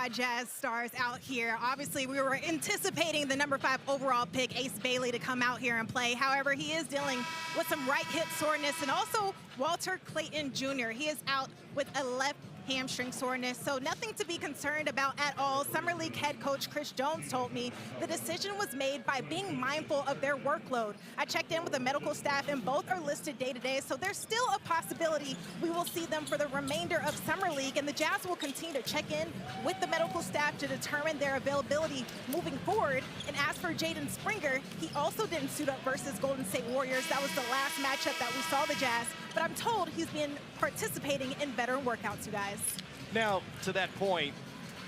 Jazz stars out here. Obviously, we were anticipating the #5 overall pick, Ace Bailey, to come out here and play. However, he is dealing with some right hip soreness, and also Walter Clayton Jr. He is out with a left hamstring soreness, so nothing to be concerned about at all. Summer League head coach Chris Jones told me the decision was made by being mindful of their workload. I checked in with the medical staff, and both are listed day-to-day, so there's still a possibility we will see them for the remainder of Summer League, and the Jazz will continue to check in with the medical staff to determine their availability moving forward. And as for Jaden Springer, he also didn't suit up versus Golden State Warriors. That was the last matchup that we saw the Jazz, but I'm told he's been participating in veteran workouts, you guys. Now, to that point,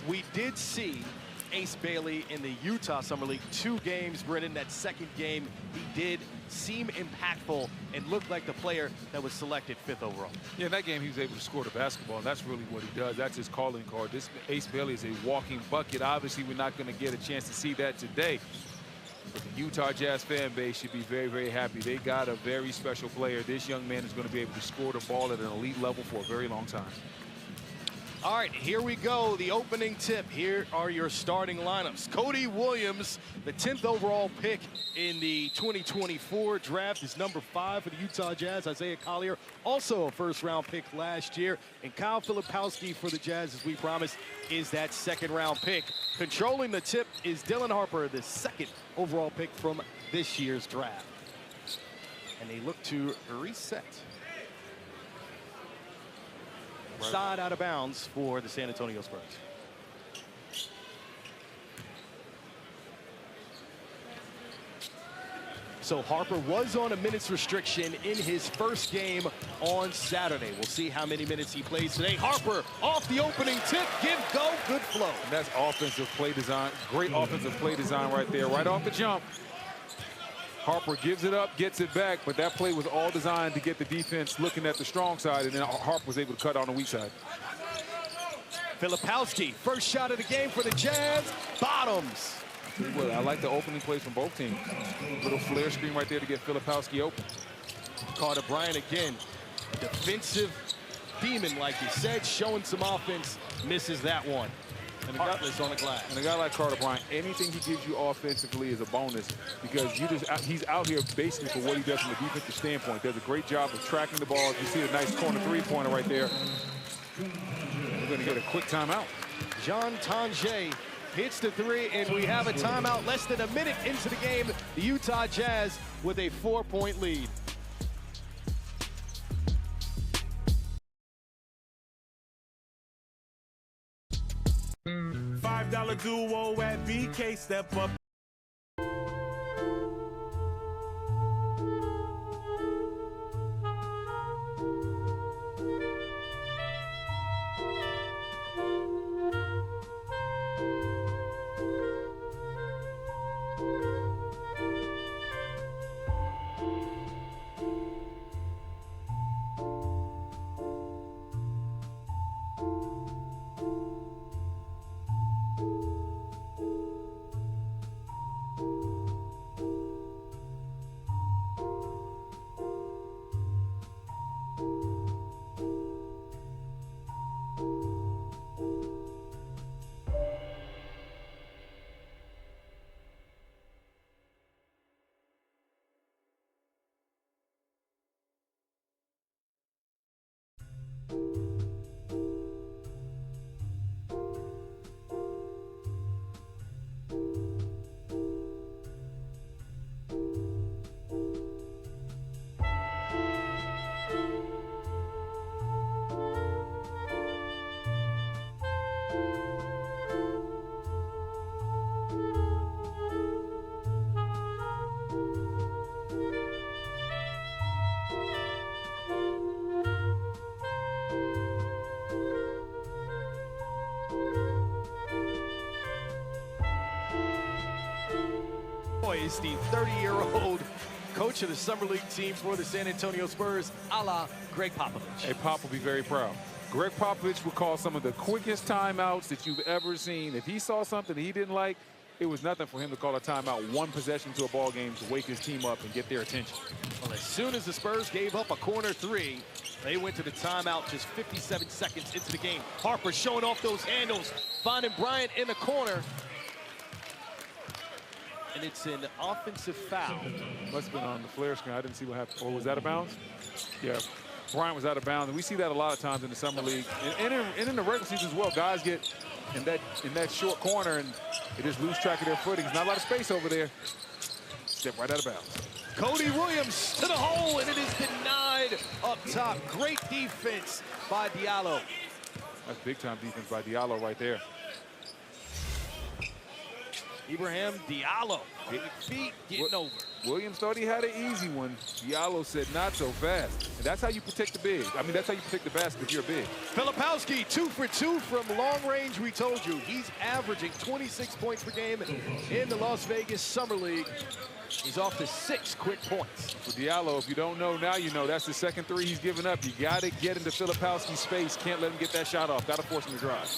we did see Ace Bailey in the Utah Summer League 2 games. Brennan, that second game, he did seem impactful and looked like the player that was selected 5th overall. Yeah, in that game, he was able to score the basketball, and that's really what he does. That's his calling card. This Ace Bailey is a walking bucket. Obviously, we're not going to get a chance to see that today. But the Utah Jazz fan base should be very, very happy. They got a very special player. This young man is going to be able to score the ball at an elite level for a very long time. All right, here we go. The opening tip. Here are your starting lineups. Cody Williams, the 10th overall pick in the 2024 draft, is #5 for the Utah Jazz. Isaiah Collier, also a first-round pick last year. And Kyle Filipowski for the Jazz, as we promised, is that second-round pick. Controlling the tip is Dylan Harper, the 2nd overall pick from this year's draft. And they look to reset. Side out of bounds for the San Antonio Spurs. So Harper was on a minutes restriction in his first game on Saturday. We'll see how many minutes he plays today. Harper off the opening tip, give, go, good flow. And that's offensive play design, great offensive play design right there, right off the jump. Harper gives it up, gets it back, but that play was all designed to get the defense looking at the strong side, and then Harper was able to cut on the weak side. Filipowski, first shot of the game for the Jazz, bottoms. Well, I like the opening plays from both teams. Little flare screen right there to get Filipowski open. Carter Bryant again, defensive demon, like you said, showing some offense, misses that one. And Hartless on the glass. And a guy like Carter Bryant, anything he gives you offensively is a bonus, because he's out here basically for what he does from a defensive standpoint. Does a great job of tracking the ball. You see a nice corner three-pointer right there. We're going to get a quick timeout. John Tonje hits the 3, and we have a timeout less than a minute into the game. The Utah Jazz with a 4-point lead. $5 duo at BK, step up. Is the 30-year-old coach of the Summer League team for the San Antonio Spurs, a la Greg Popovich. Hey, Pop will be very proud. Greg Popovich would call some of the quickest timeouts that you've ever seen. If he saw something that he didn't like, it was nothing for him to call a timeout, one possession to a ball game to wake his team up and get their attention. Well, as soon as the Spurs gave up a corner three, they went to the timeout just 57 seconds into the game. Harper showing off those handles, finding Bryant in the corner. And it's an offensive foul. Must have been on the flare screen. I didn't see what happened. Or was that out of bounds? Yeah, Bryant was out of bounds. And we see that a lot of times in the summer league. And in the regular season as well. Guys get in that short corner and they just lose track of their footing. There's not a lot of space over there. Step right out of bounds. Cody Williams to the hole, and it is denied up top. Great defense by Diallo. That's big-time defense by Diallo right there. Ibrahim Diallo, big feet, getting over. Williams thought he had an easy one. Diallo said not so fast. And that's how you protect the big. I mean, that's how you protect the basket if you're big. Filipowski, 2 for 2 from long range, we told you. He's averaging 26 points per game in the Las Vegas Summer League. He's off to 6 quick points. For Diallo, if you don't know, now you know. That's the second three he's given up. You got to get into Filipowski's space. Can't let him get that shot off. Got to force him to drive.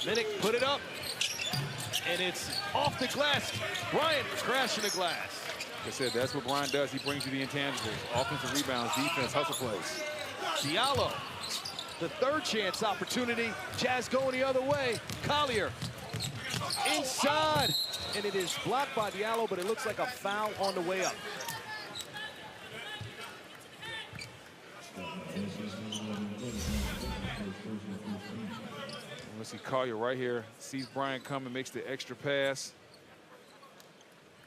Minnick put it up, and it's off the glass. Bryant crashing the glass. Like I said, that's what Bryant does. He brings you the intangibles. Offensive rebounds, defense, hustle plays. Diallo, the third chance opportunity. Jazz going the other way. Collier inside, and it is blocked by Diallo, but it looks like a foul on the way up. Let's see Collier right here. Sees Bryant coming, makes the extra pass.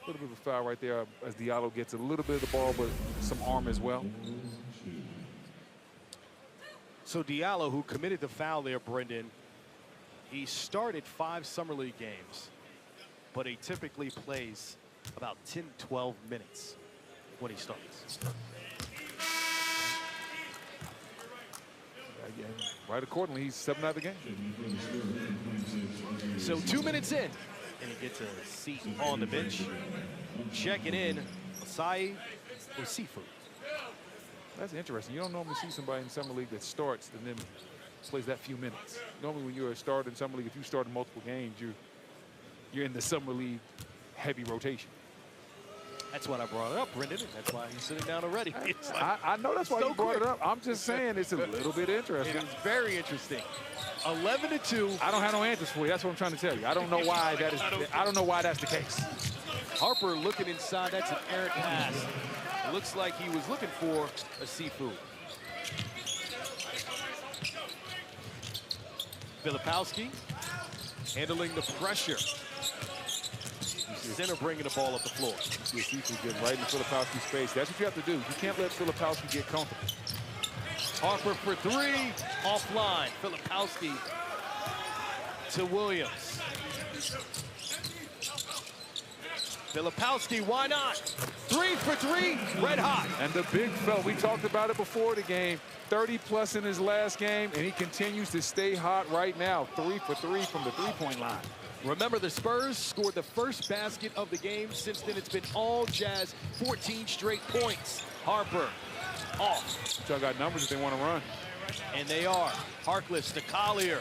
A little bit of a foul right there as Diallo gets a little bit of the ball, but some arm as well. So Diallo, who committed the foul there, Brendan, he started 5 Summer League games, but he typically plays about 10, 12 minutes when he starts. Again, right accordingly, he's 7 out of the game. So 2 minutes in, and he gets a seat on the bench. Checking in, Asai Osifu. That's interesting. You don't normally see somebody in Summer League that starts and then plays that few minutes. Normally when you're a starter in Summer League, if you start in multiple games, you're in the Summer League heavy rotation. That's why I brought it up, Brendan. That's why he's sitting down already. I know that's why you brought it up. I'm just saying it's a little bit interesting. It's very interesting. 11-2. I don't have no answers for you. That's what I'm trying to tell you. I don't know why that is. I don't know why that's the case. Harper looking inside. That's an errant pass. It looks like he was looking for a Sifu. Filipowski handling the pressure. Center bringing the ball up the floor. You see Sifu getting right into Filipowski's space. That's what you have to do. You can't let Filipowski get comfortable. Harper for 3, offline. Filipowski to Williams. Filipowski, why not? 3 for 3, red hot. And the big fella, we talked about it before the game, 30+ in his last game, and he continues to stay hot right now. 3 for 3 from the three-point line. Remember, the Spurs scored the first basket of the game. Since then, it's been all Jazz, 14 straight points. Harper off. Y'all got numbers if they want to run. And they are. Harkless to Collier.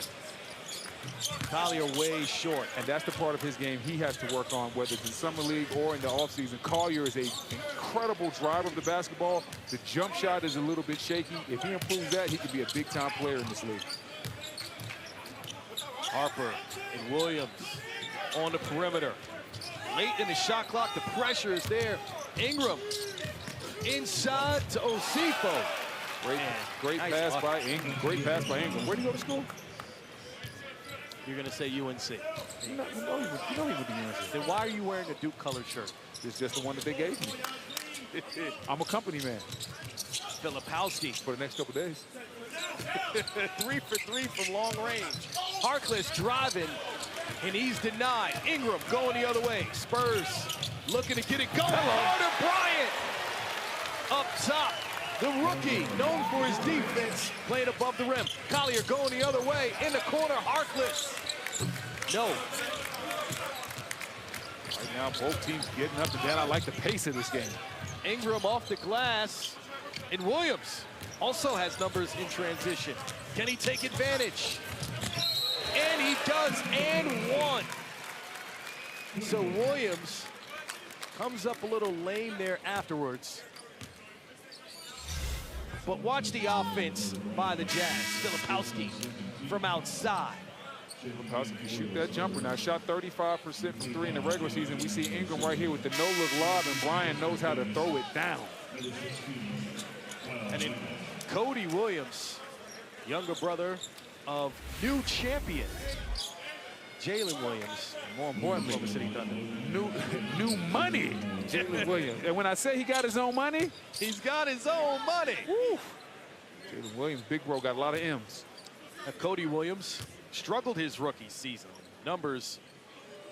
Collier way short. And that's the part of his game he has to work on, whether it's in Summer League or in the offseason. Collier is an incredible driver of the basketball. The jump shot is a little bit shaky. If he improves that, he could be a big-time player in this league. Harper and Williams on the perimeter. Late in the shot clock, the pressure is there. Ingram inside to Osifu. Great nice pass bucket. by Ingram. Great pass by Ingram. Where do you go to school? You're going to say UNC. You know he would be UNC. Then why are you wearing a Duke colored shirt? It's just the one that they gave me. I'm a company man. Filipowski For the next couple days. 3 for 3 from long range. Harkless driving, and he's denied. Ingram going the other way. Spurs looking to get it going. Hello to Bryant. Up top, the rookie, known for his defense, playing above the rim. Collier going the other way. In the corner, Harkless. No. Right now, both teams getting up and down. I like the pace of this game. Ingram off the glass. And Williams also has numbers in transition. Can he take advantage? And he does, and one. So Williams comes up a little lame there afterwards. But watch the offense by the Jazz. Filipowski from outside. Filipowski can shoot that jumper. Now, shot 35% from 3 in the regular season. We see Ingram right here with the no-look lob, and Brian knows how to throw it down. And then Cody Williams, younger brother of new champion Jalen Williams. More importantly, Oklahoma City Thunder. New money, Jalen Williams. And when I say he got his own money, He's got his own money. woo. Jalen Williams, big bro, got a lot of M's. Now, Cody Williams struggled his rookie season. Numbers,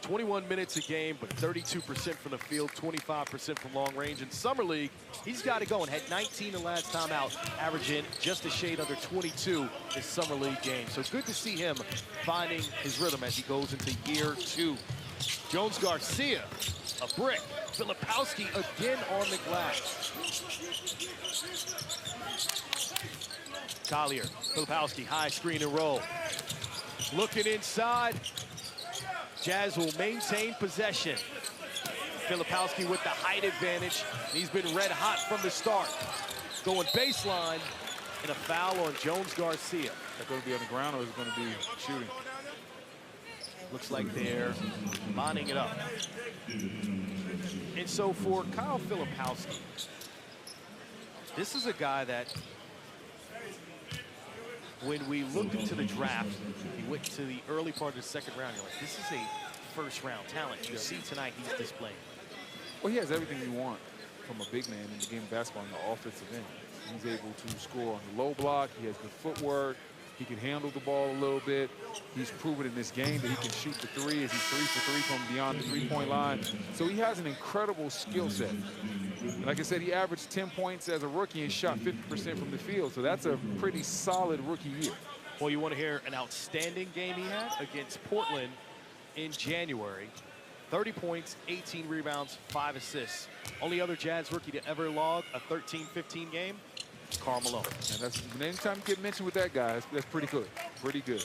21 minutes a game, but 32% from the field, 25% from long range. In Summer League, he's got it going. Had 19 the last time out, averaging just a shade under 22 his Summer League game. So good to see him finding his rhythm as he goes into year 2. Jones Garcia, a brick. Filipowski again on the glass. Collier, Filipowski, high screen and roll. Looking inside. Jazz will maintain possession. Filipowski with the height advantage. He's been red hot from the start. Going baseline, and a foul on Jones Garcia. They're going to be on the ground, or is it going to be shooting? Looks like they're lining it up. And so for Kyle Filipowski, this is a guy that, when we looked into the draft, he went to the early part of the second round. You're like, this is a first-round talent. You see tonight he's displaying. Well, he has everything you want from a big man in the game of basketball on the offensive end. He's able to score on the low block. He has good footwork. He can handle the ball a little bit. He's proven in this game that he can shoot the 3 as he's 3 for 3 from beyond the 3-point line. So he has an incredible skill set. And like I said, he averaged 10 points as a rookie and shot 50% from the field. So that's a pretty solid rookie year. Well, you want to hear an outstanding game he had against Portland in January. 30 points, 18 rebounds, 5 assists. Only other Jazz rookie to ever log a 13-15 game, Karl Malone. And that's, anytime you get mentioned with that guy, that's pretty good. Pretty good.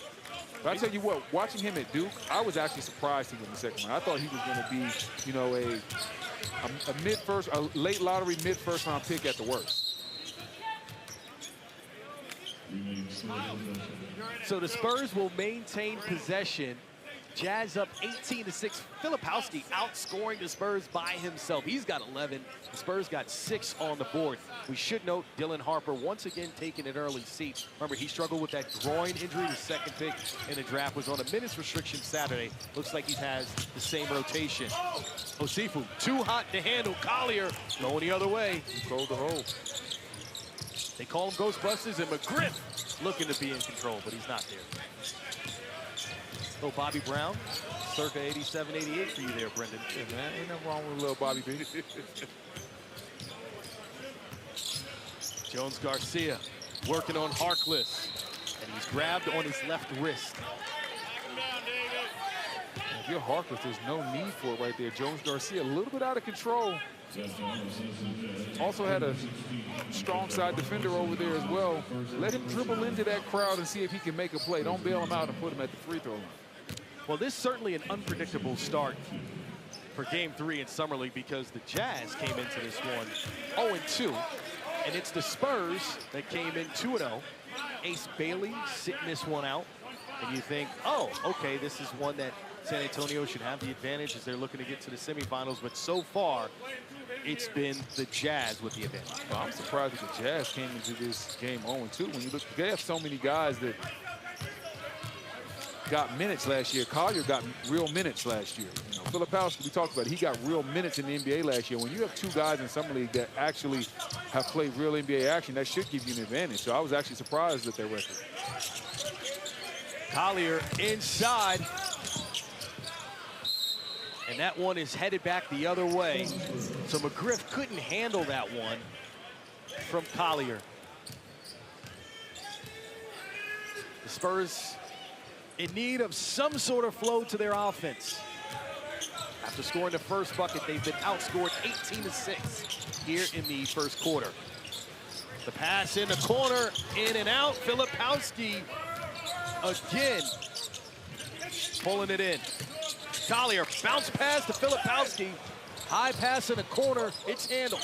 But I tell you what, watching him at Duke, I was actually surprised he was in the second round. I thought he was going to be, you know, a late lottery mid-first round pick at the worst. So the Spurs will maintain possession. Jazz up 18-6. Filipowski outscoring the Spurs by himself. He's got 11. The Spurs got 6 on the board. We should note Dylan Harper once again taking an early seat. Remember, he struggled with that groin injury. The second pick in the draft was on a minutes restriction Saturday. Looks like he has the same rotation. Osifu, too hot to handle. Collier going the other way. Control the hole. They call him Ghostbusters, and McGriff looking to be in control, but he's not there. Little Bobby Brown, circa 87, 88 for you there, Brendan. Yeah, man, ain't nothing wrong with little Bobby B. Jones Garcia working on Harkless, and he's grabbed on his left wrist. If you're Harkless, there's no need for it right there. Jones Garcia, a little bit out of control. Also had a strong side defender over there as well. Let him dribble into that crowd and see if he can make a play. Don't bail him out and put him at the free throw line. Well, this is certainly an unpredictable start for Game 3 in Summer League because the Jazz came into this one 0-2, and it's the Spurs that came in 2-0. Ace Bailey sitting this one out, and you think, oh, okay, this is one that San Antonio should have the advantage as they're looking to get to the semifinals, but so far, it's been the Jazz with the advantage. Well, I'm surprised that the Jazz came into this game 0-2. When you look, they have so many guys that got minutes last year. Collier got real minutes last year. You know, Filipowski, we talked about it, he got real minutes in the NBA last year. When you have 2 guys in Summer League that actually have played real NBA action, that should give you an advantage. So I was actually surprised at their record. Collier inside. And that one is headed back the other way. So McGriff couldn't handle that one from Collier. The Spurs in need of some sort of flow to their offense. After scoring the first bucket, they've been outscored 18-6 here in the first quarter. The pass in the corner, in and out. Filipowski again, pulling it in. Collier, bounce pass to Filipowski. High pass in the corner, it's handled.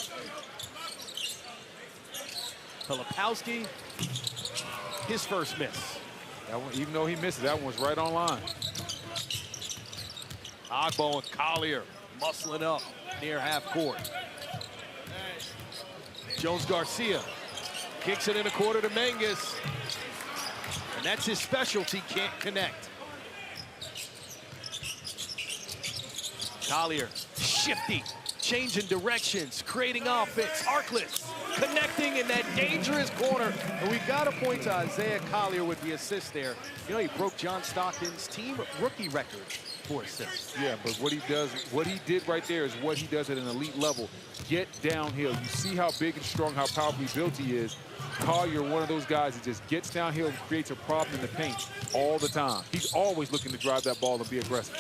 Filipowski, his first miss. That one, even though he misses, that one was right on line. Agbo and Collier muscling up near half court. Jones Garcia kicks it in the quarter to Menges. And that's his specialty, can't connect. Collier, shifty, changing directions, creating offense. Harkless connecting in that dangerous corner. And we got to point to Isaiah Collier with the assist there. You know, he broke John Stockton's team rookie record for assists. Yeah, but what he does, what he did right there is what he does at an elite level. Get downhill. You see how big and strong, how powerfully built he is. Collier, one of those guys that just gets downhill and creates a problem in the paint all the time. He's always looking to drive that ball and be aggressive.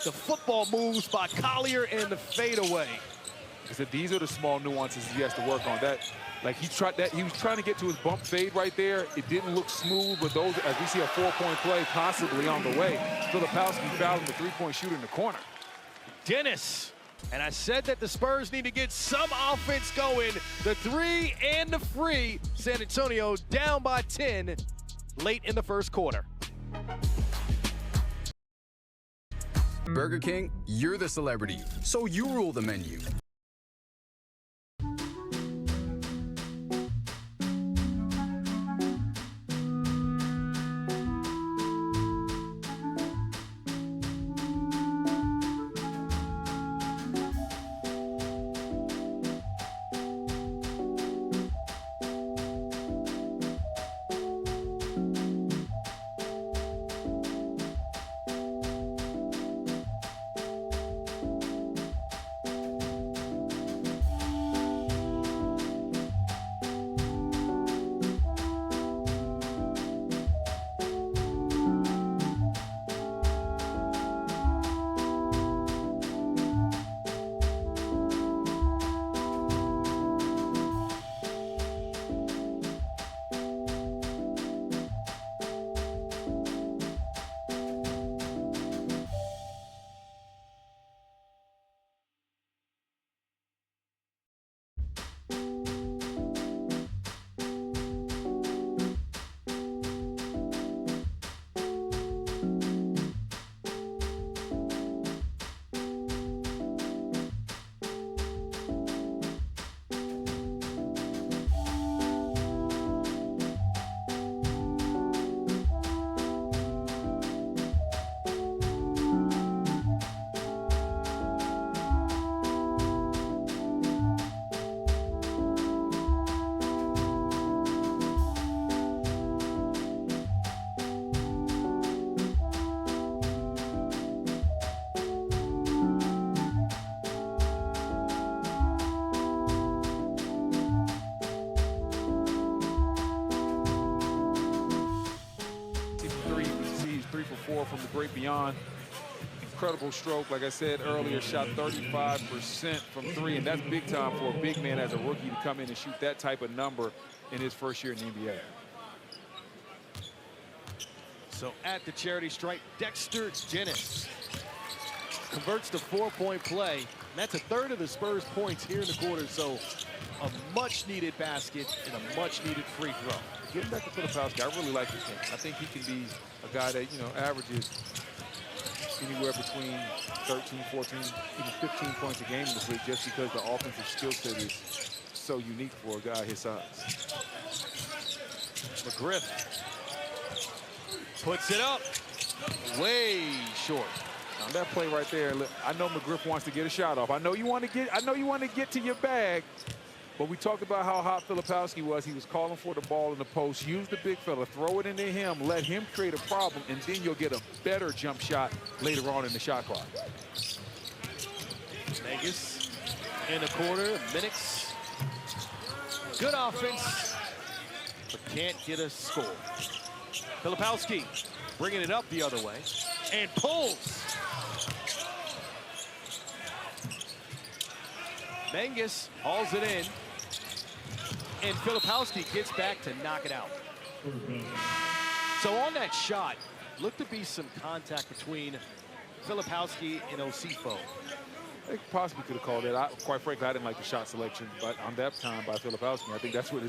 The football moves by Collier and the fadeaway. I said these are the small nuances he has to work on. That, like he was trying to get to his bump fade right there. It didn't look smooth, but those, as we see a 4-point play possibly on the way. Filipowski fouling the 3-point shooter in the corner. Dennis, and I said that the Spurs need to get some offense going. The 3 and the free. San Antonio down by 10 late in the first quarter. Burger King, you're the celebrity, so you rule the menu. From the great beyond. Incredible stroke. Like I said earlier, shot 35% from 3, and that's big time for a big man as a rookie to come in and shoot that type of number in his first year in the NBA. So at the charity stripe, Dexter Dennis converts to 4-point play. And that's a third of the Spurs points here in the quarter. So a much-needed basket and a much-needed free throw. Getting back to Filipowski, I really like this thing. I think he can be a guy that, you know, averages anywhere between 13, 14, even 15 points a game in this league just because the offensive skill set is so unique for a guy his size. McGriff puts it up, way short. Now that play right there, I know McGriff wants to get a shot off. I know you want to get to your bag. But we talked about how hot Filipowski was. He was calling for the ball in the post. Use the big fella, throw it into him, let him create a problem, and then you'll get a better jump shot later on in the shot clock. Vegas in the quarter, Minix. Good offense, but can't get a score. Filipowski bringing it up the other way and pulls. Menges hauls it in. And Filipowski gets back to knock it out. So on that shot, looked to be some contact between Filipowski and Osifo. They possibly could have called it. Quite frankly, I didn't like the shot selection, but on that time by Filipowski, I think that's what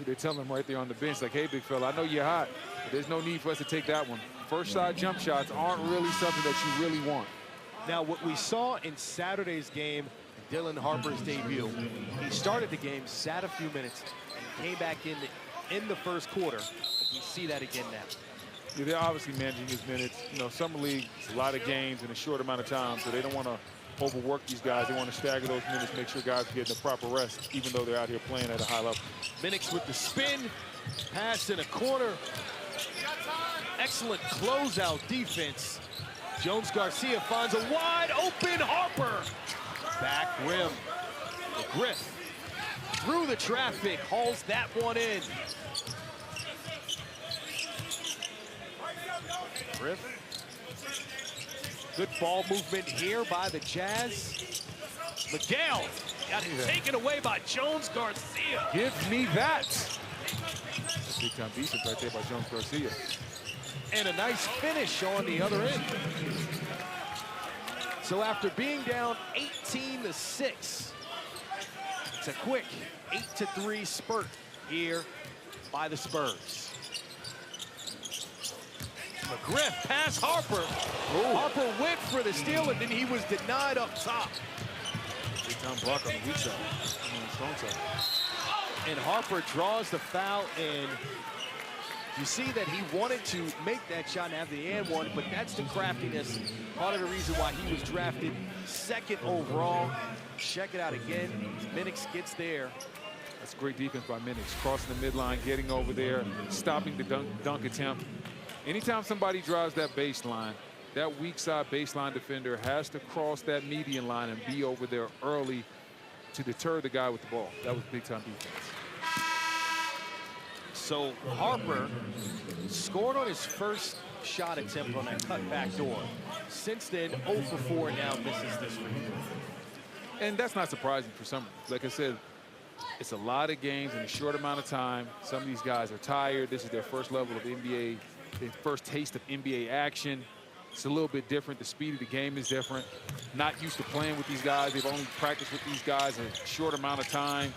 they're telling him right there on the bench. Like, hey, big fella, I know you're hot, but there's no need for us to take that one. First shot jump shots aren't really something that you really want. Now, what we saw in Saturday's game, Dylan Harper's debut, he started the game, sat a few minutes, and came back in the first quarter. We see that again now. Yeah, they're obviously managing his minutes. You know, summer league, a lot of games in a short amount of time, so they don't want to overwork these guys. They want to stagger those minutes, make sure guys are getting the proper rest, even though they're out here playing at a high level. Minix with the spin, pass in a corner. Excellent closeout defense. Jones Garcia finds a wide open Harper. Back rim. Griff through the traffic, hauls that one in. Griff. Good ball movement here by the Jazz. Miguel got it taken away by Jones Garcia. Give me that. That's big time defense right there by Jones Garcia. And a nice finish on the other end. So after being down 18-6, it's a quick 8-3 spurt here by the Spurs. McGriff pass Harper. Ooh. Harper went for the steal, and then he was denied up top. Big time block on the weak side, on the strong side. And Harper draws the foul, and you see that he wanted to make that shot and have the and one, but that's the craftiness. Part of the reason why he was drafted second overall. Check it out again. Minix gets there. That's great defense by Minix. Crossing the midline, getting over there, stopping the dunk attempt. Anytime somebody drives that baseline, that weak side baseline defender has to cross that median line and be over there early to deter the guy with the ball. That was big time defense. So Harper scored on his first shot attempt on that cutback door. Since then, 0 for 4 now misses this week. And that's not surprising for some. Like I said, it's a lot of games in a short amount of time. Some of these guys are tired. This is their first level of NBA, their first taste of NBA action. It's a little bit different. The speed of the game is different. Not used to playing with these guys. They've only practiced with these guys a short amount of time.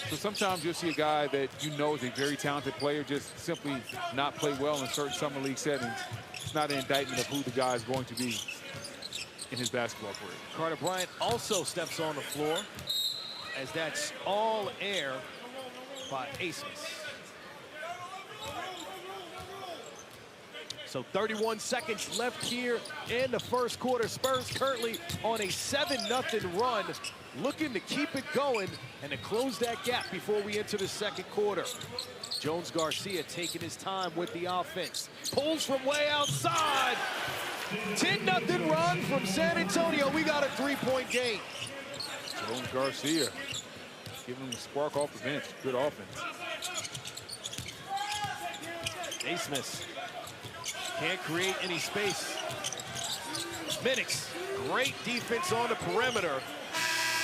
So sometimes you'll see a guy that you know is a very talented player just simply not play well in certain summer league settings. It's not an indictment of who the guy is going to be in his basketball career. Carter Bryant also steps on the floor as that's all air by Asmus. So 31 seconds left here in the first quarter. Spurs currently on a 7-0 run, looking to keep it going and to close that gap before we enter the second quarter. Jones Garcia taking his time with the offense. Pulls from way outside. 10-0 run from San Antonio. We got a 3-point game. Jones Garcia giving him a spark off the bench. Good offense. Asmus can't create any space. Minix, great defense on the perimeter.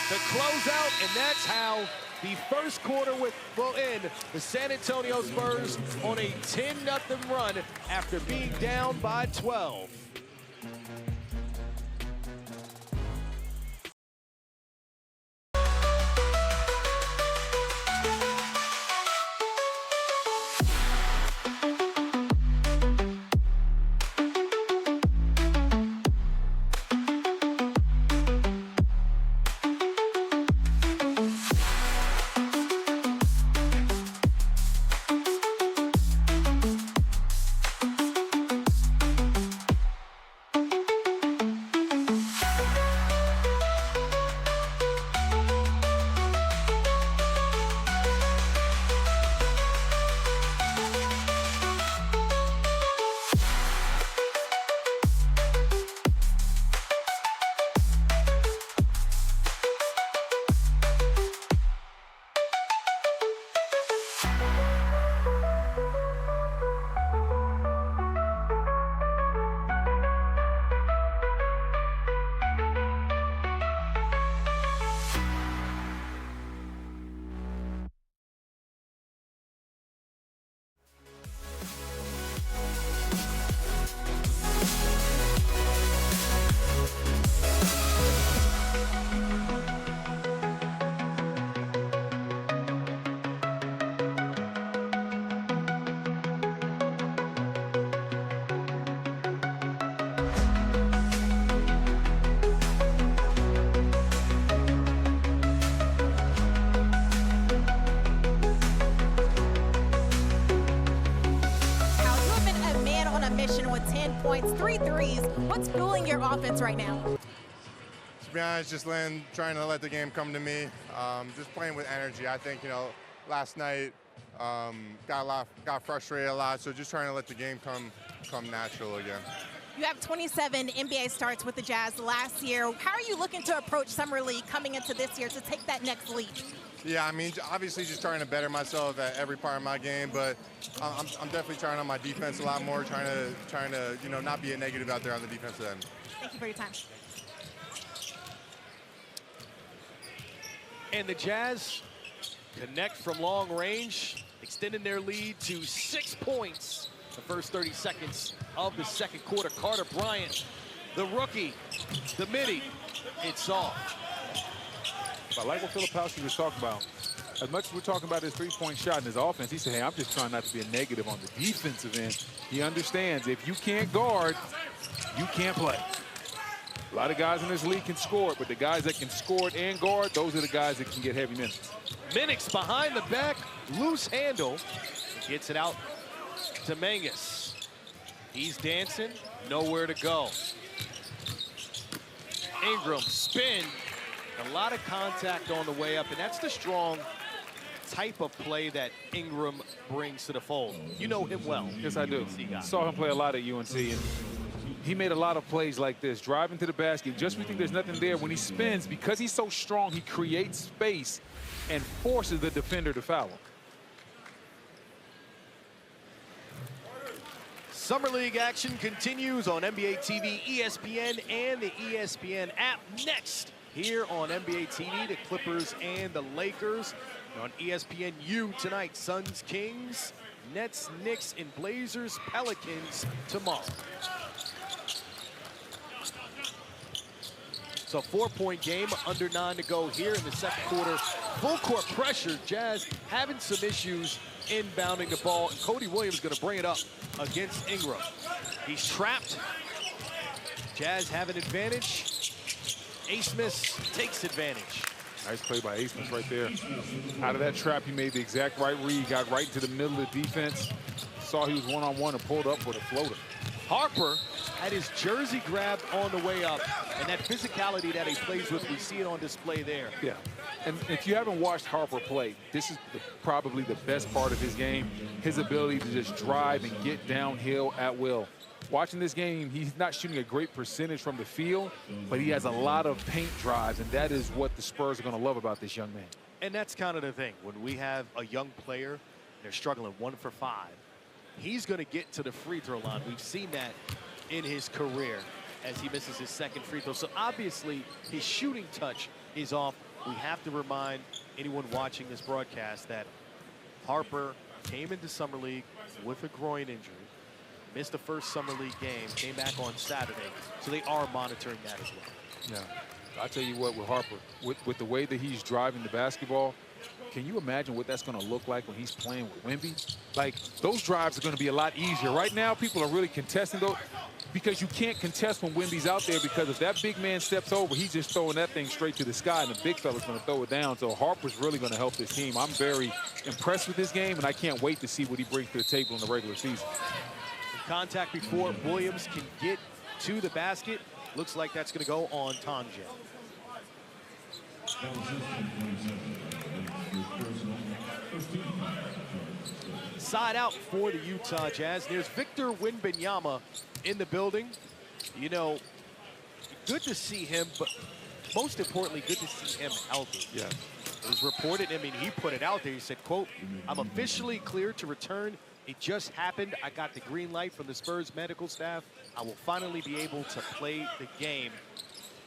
The closeout, and that's how the first quarter will end. The San Antonio Spurs on a 10-0 run after being down by 12. 14 points, 3 threes. What's fueling your offense right now? To be honest, just trying to let the game come to me. Just playing with energy. I think, last night got frustrated a lot, so just trying to let the game come natural again. You have 27 NBA starts with the Jazz last year. How are you looking to approach Summer League coming into this year to take that next leap? Yeah, I mean, obviously just trying to better myself at every part of my game, but I'm definitely trying on my defense a lot more, trying to not be a negative out there on the defensive end. Thank you for your time. And the Jazz connect from long range, extending their lead to 6 points. The first 30 seconds of the second quarter. Carter Bryant, the rookie, the midi, it's off. I like what Filipowski was talking about. As much as we're talking about his three-point shot and his offense, he said, hey, I'm just trying not to be a negative on the defensive end. He understands if you can't guard, you can't play. A lot of guys in this league can score it, but the guys that can score it and guard, those are the guys that can get heavy minutes. Minix behind the back, loose handle. Gets it out to Mangus. He's dancing, nowhere to go. Ingram, spin. A lot of contact on the way up, and that's the strong type of play that Ingram brings to the fold. You know him well. Yes, I do. UNC guy. Saw him play a lot at UNC, and he made a lot of plays like this, driving to the basket. Just when you think there's nothing there, when he spins, because he's so strong, he creates space and forces the defender to foul him. Summer League action continues on NBA TV, ESPN, and the ESPN app. Next, here on NBA TV, the Clippers and the Lakers. And on ESPNU tonight, Suns, Kings, Nets, Knicks, and Blazers, Pelicans tomorrow. So 4-point game, under 9 to go here in the second quarter. Full court pressure. Jazz having some issues inbounding the ball. And Cody Williams going to bring it up against Ingram. He's trapped. Jazz have an advantage. Asmus takes advantage. Nice play by Asmus right there. Out of that trap, he made the exact right read, got right into the middle of the defense. Saw he was one-on-one and pulled up with a floater. Harper had his jersey grabbed on the way up, and that physicality that he plays with, we see it on display there. Yeah, and if you haven't watched Harper play, this is probably the best part of his game, his ability to just drive and get downhill at will. Watching this game, he's not shooting a great percentage from the field, but he has a lot of paint drives, and that is what the Spurs are going to love about this young man. And that's kind of the thing. When we have a young player, they're struggling 1 for 5. He's going to get to the free throw line. We've seen that in his career as he misses his second free throw. So obviously his shooting touch is off. We have to remind anyone watching this broadcast that Harper came into Summer League with a groin injury, missed the first Summer League game, came back on Saturday. So they are monitoring that as well. Yeah, I'll tell you what, with Harper, with the way that he's driving the basketball, can you imagine what that's going to look like when he's playing with Wemby? Like, those drives are going to be a lot easier. Right now, people are really contesting those because you can't contest when Wemby's out there, because if that big man steps over, he's just throwing that thing straight to the sky, and the big fella's going to throw it down. So Harper's really going to help this team. I'm very impressed with this game, and I can't wait to see what he brings to the table in the regular season. Contact before Williams can get to the basket. Looks like that's going to go on Tonje. Side out for the Utah Jazz. There's Victor Wembanyama in the building. You know, good to see him, but most importantly, good to see him healthy. Yeah. It was reported, I mean, he put it out there. He said, quote, "I'm officially cleared to return. It just happened. I got the green light from the Spurs medical staff. I will finally be able to play the game."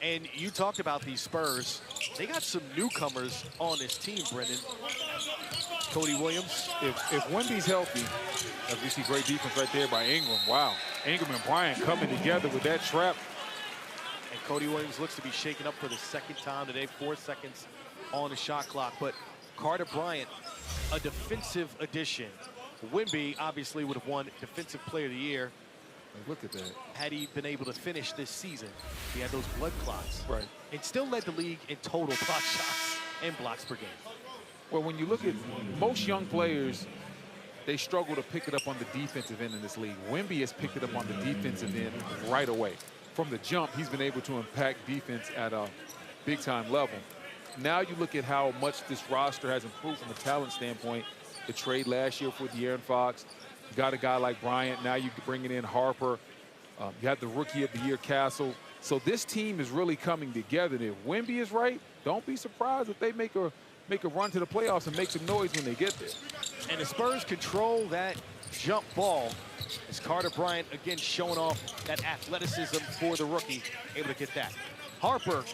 And you talked about these Spurs. They got some newcomers on this team, Brendan. Cody Williams. If Wemby's healthy, as we see great defense right there by Ingram. Wow. Ingram and Bryant coming together with that trap. And Cody Williams looks to be shaken up for the second time today. 4 seconds on the shot clock. But Carter Bryant, a defensive addition. Wemby obviously would have won Defensive Player of the Year. Look at that. Had he been able to finish this season. He had those blood clots. Right. And still led the league in total block shots and blocks per game. Well, when you look at most young players, they struggle to pick it up on the defensive end in this league. Wemby has picked it up on the defensive end right away. From the jump, he's been able to impact defense at a big-time level. Now you look at how much this roster has improved from a talent standpoint. The trade last year for De'Aaron Fox. You got a guy like Bryant. Now you're bringing in Harper. You have the Rookie of the Year, Castle. So this team is really coming together. And if Wemby is right, don't be surprised if they make a run to the playoffs and make some noise when they get there. And the Spurs control that jump ball as Carter Bryant again showing off that athleticism for the rookie, able to get that. Harper,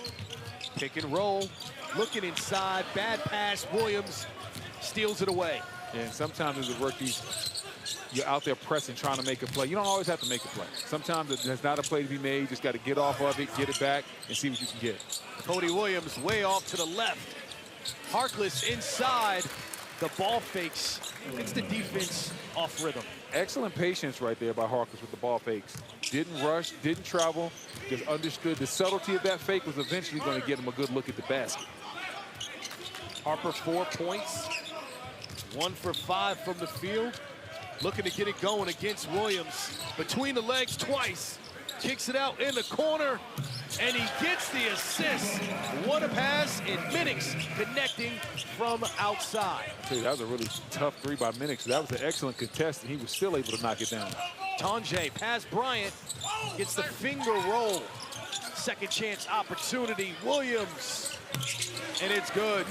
pick and roll, looking inside, bad pass, Williams steals it away. And sometimes as a rookie, you're out there pressing, trying to make a play. You don't always have to make a play. Sometimes there's not a play to be made. You just got to get off of it, get it back, and see what you can get. Cody Williams way off to the left. Harkless inside. The ball fakes. It's the defense off rhythm. Excellent patience right there by Harkless with the ball fakes. Didn't rush, didn't travel, just understood the subtlety of that fake was eventually going to get him a good look at the basket. Harper 4 points. 1 for 5 from the field. Looking to get it going against Williams. Between the legs twice. Kicks it out in the corner. And he gets the assist. What a pass in Minix connecting from outside. I tell you, that was a really tough three by Minix. That was an excellent contest, and he was still able to knock it down. Tonje past Bryant. Gets the finger roll. Second chance opportunity. Williams. And it's good.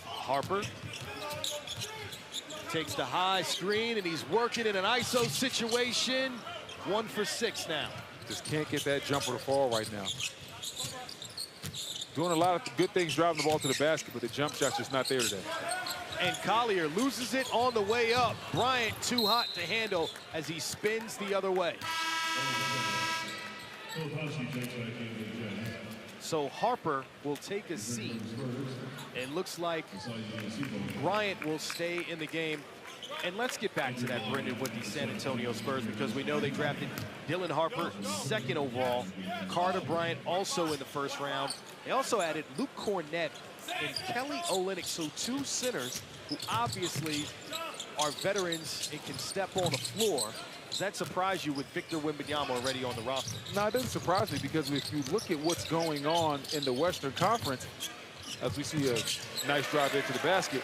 Harper takes the high screen, and he's working in an ISO situation. 1 for 6 now. Just can't get that jumper to fall right now. Doing a lot of good things driving the ball to the basket, but the jump shot's just not there today. And Collier loses it on the way up. Bryant too hot to handle as he spins the other way. So Harper will take a seat. It looks like Bryant will stay in the game. And let's get back to that, Brendan, with the San Antonio Spurs, because we know they drafted Dylan Harper 2nd overall. Carter Bryant also in the 1st round. They also added Luke Cornett and Kelly Olynyk, so 2 centers who obviously are veterans and can step on the floor. Does that surprise you with Victor Wembanyama already on the roster? No, it doesn't surprise me, because if you look at what's going on in the Western Conference, as we see a nice drive into the basket,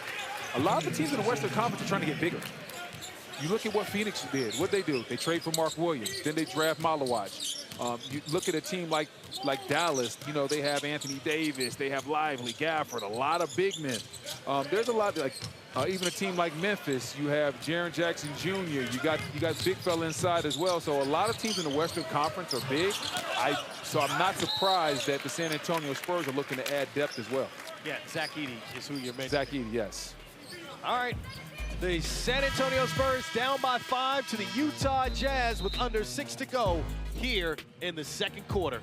a lot of the teams in the Western Conference are trying to get bigger. You look at what Phoenix did. What'd they do? They trade for Mark Williams. Then they draft Malawach. You look at a team like Dallas. You know, they have Anthony Davis. They have Lively, Gafford, a lot of big men. There's a lot, like even a team like Memphis. You have Jaren Jackson Jr. You got big fella inside as well. So a lot of teams in the Western Conference are big. So I'm not surprised that the San Antonio Spurs are looking to add depth as well. Yeah, Zach Edey is who you're mentioning. Zach Edey, yes. All right. The San Antonio Spurs down by 5 to the Utah Jazz with under 6 to go here in the 2nd quarter.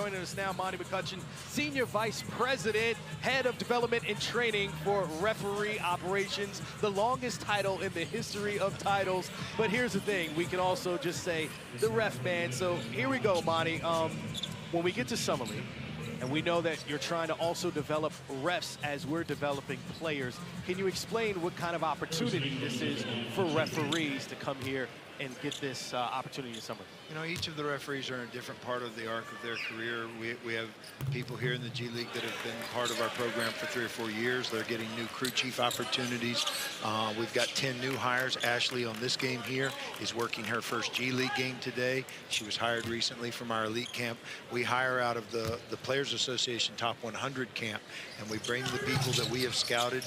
Joining us now, Monty McCutcheon, Senior Vice President, Head of Development and Training for Referee Operations, the longest title in the history of titles. But here's the thing, we can also just say the ref man. So here we go, Monty. When we get to Summer League, and we know that you're trying to also develop refs as we're developing players, can you explain what kind of opportunity this is for referees to come here and get this opportunity in summer? You know, each of the referees are in a different part of the arc of their career. We have people here in the G League that have been part of our program for 3 or 4 years. They're getting new crew chief opportunities. We've got 10 new hires. Ashley on this game here is working her first G League game today. She was hired recently from our elite camp. We hire out of the Players Association Top 100 camp, and we bring the people that we have scouted.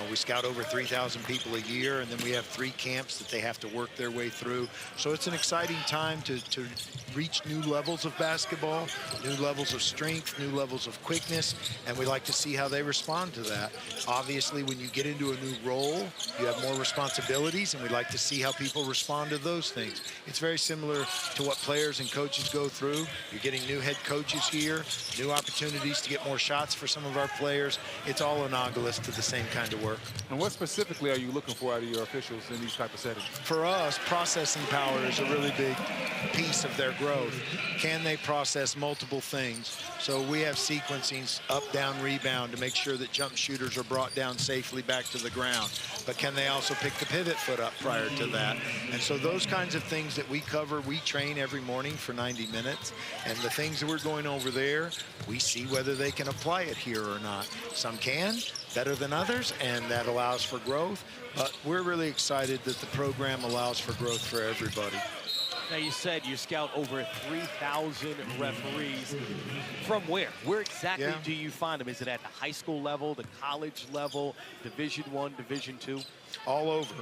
We scout over 3,000 people a year, and then we have 3 camps that they have to work their way through. So it's an exciting time to reach new levels of basketball, new levels of strength, new levels of quickness, and we like to see how they respond to that. Obviously, when you get into a new role, you have more responsibilities, and we like to see how people respond to those things. It's very similar to what players and coaches go through. You're getting new head coaches here, new opportunities to get more shots for some of our players. It's all analogous to the same kind of work. And what specifically are you looking for out of your officials in these type of settings? For us, processing power is a really big piece of their growth. Can they process multiple things? So we have sequencing, up, down, rebound to make sure that jump shooters are brought down safely back to the ground. But can they also pick the pivot foot up prior to that? And so those kinds of things that we cover, we train every morning for 90 minutes. And the things that we're going over there, we see whether they can apply it here or not. Some can, better than others, and that allows for growth. But we're really excited that the program allows for growth for everybody. Now, you said you scout over 3,000 referees. From where? Where exactly do you find them? Is it at the high school level, the college level, Division I, Division II? All over.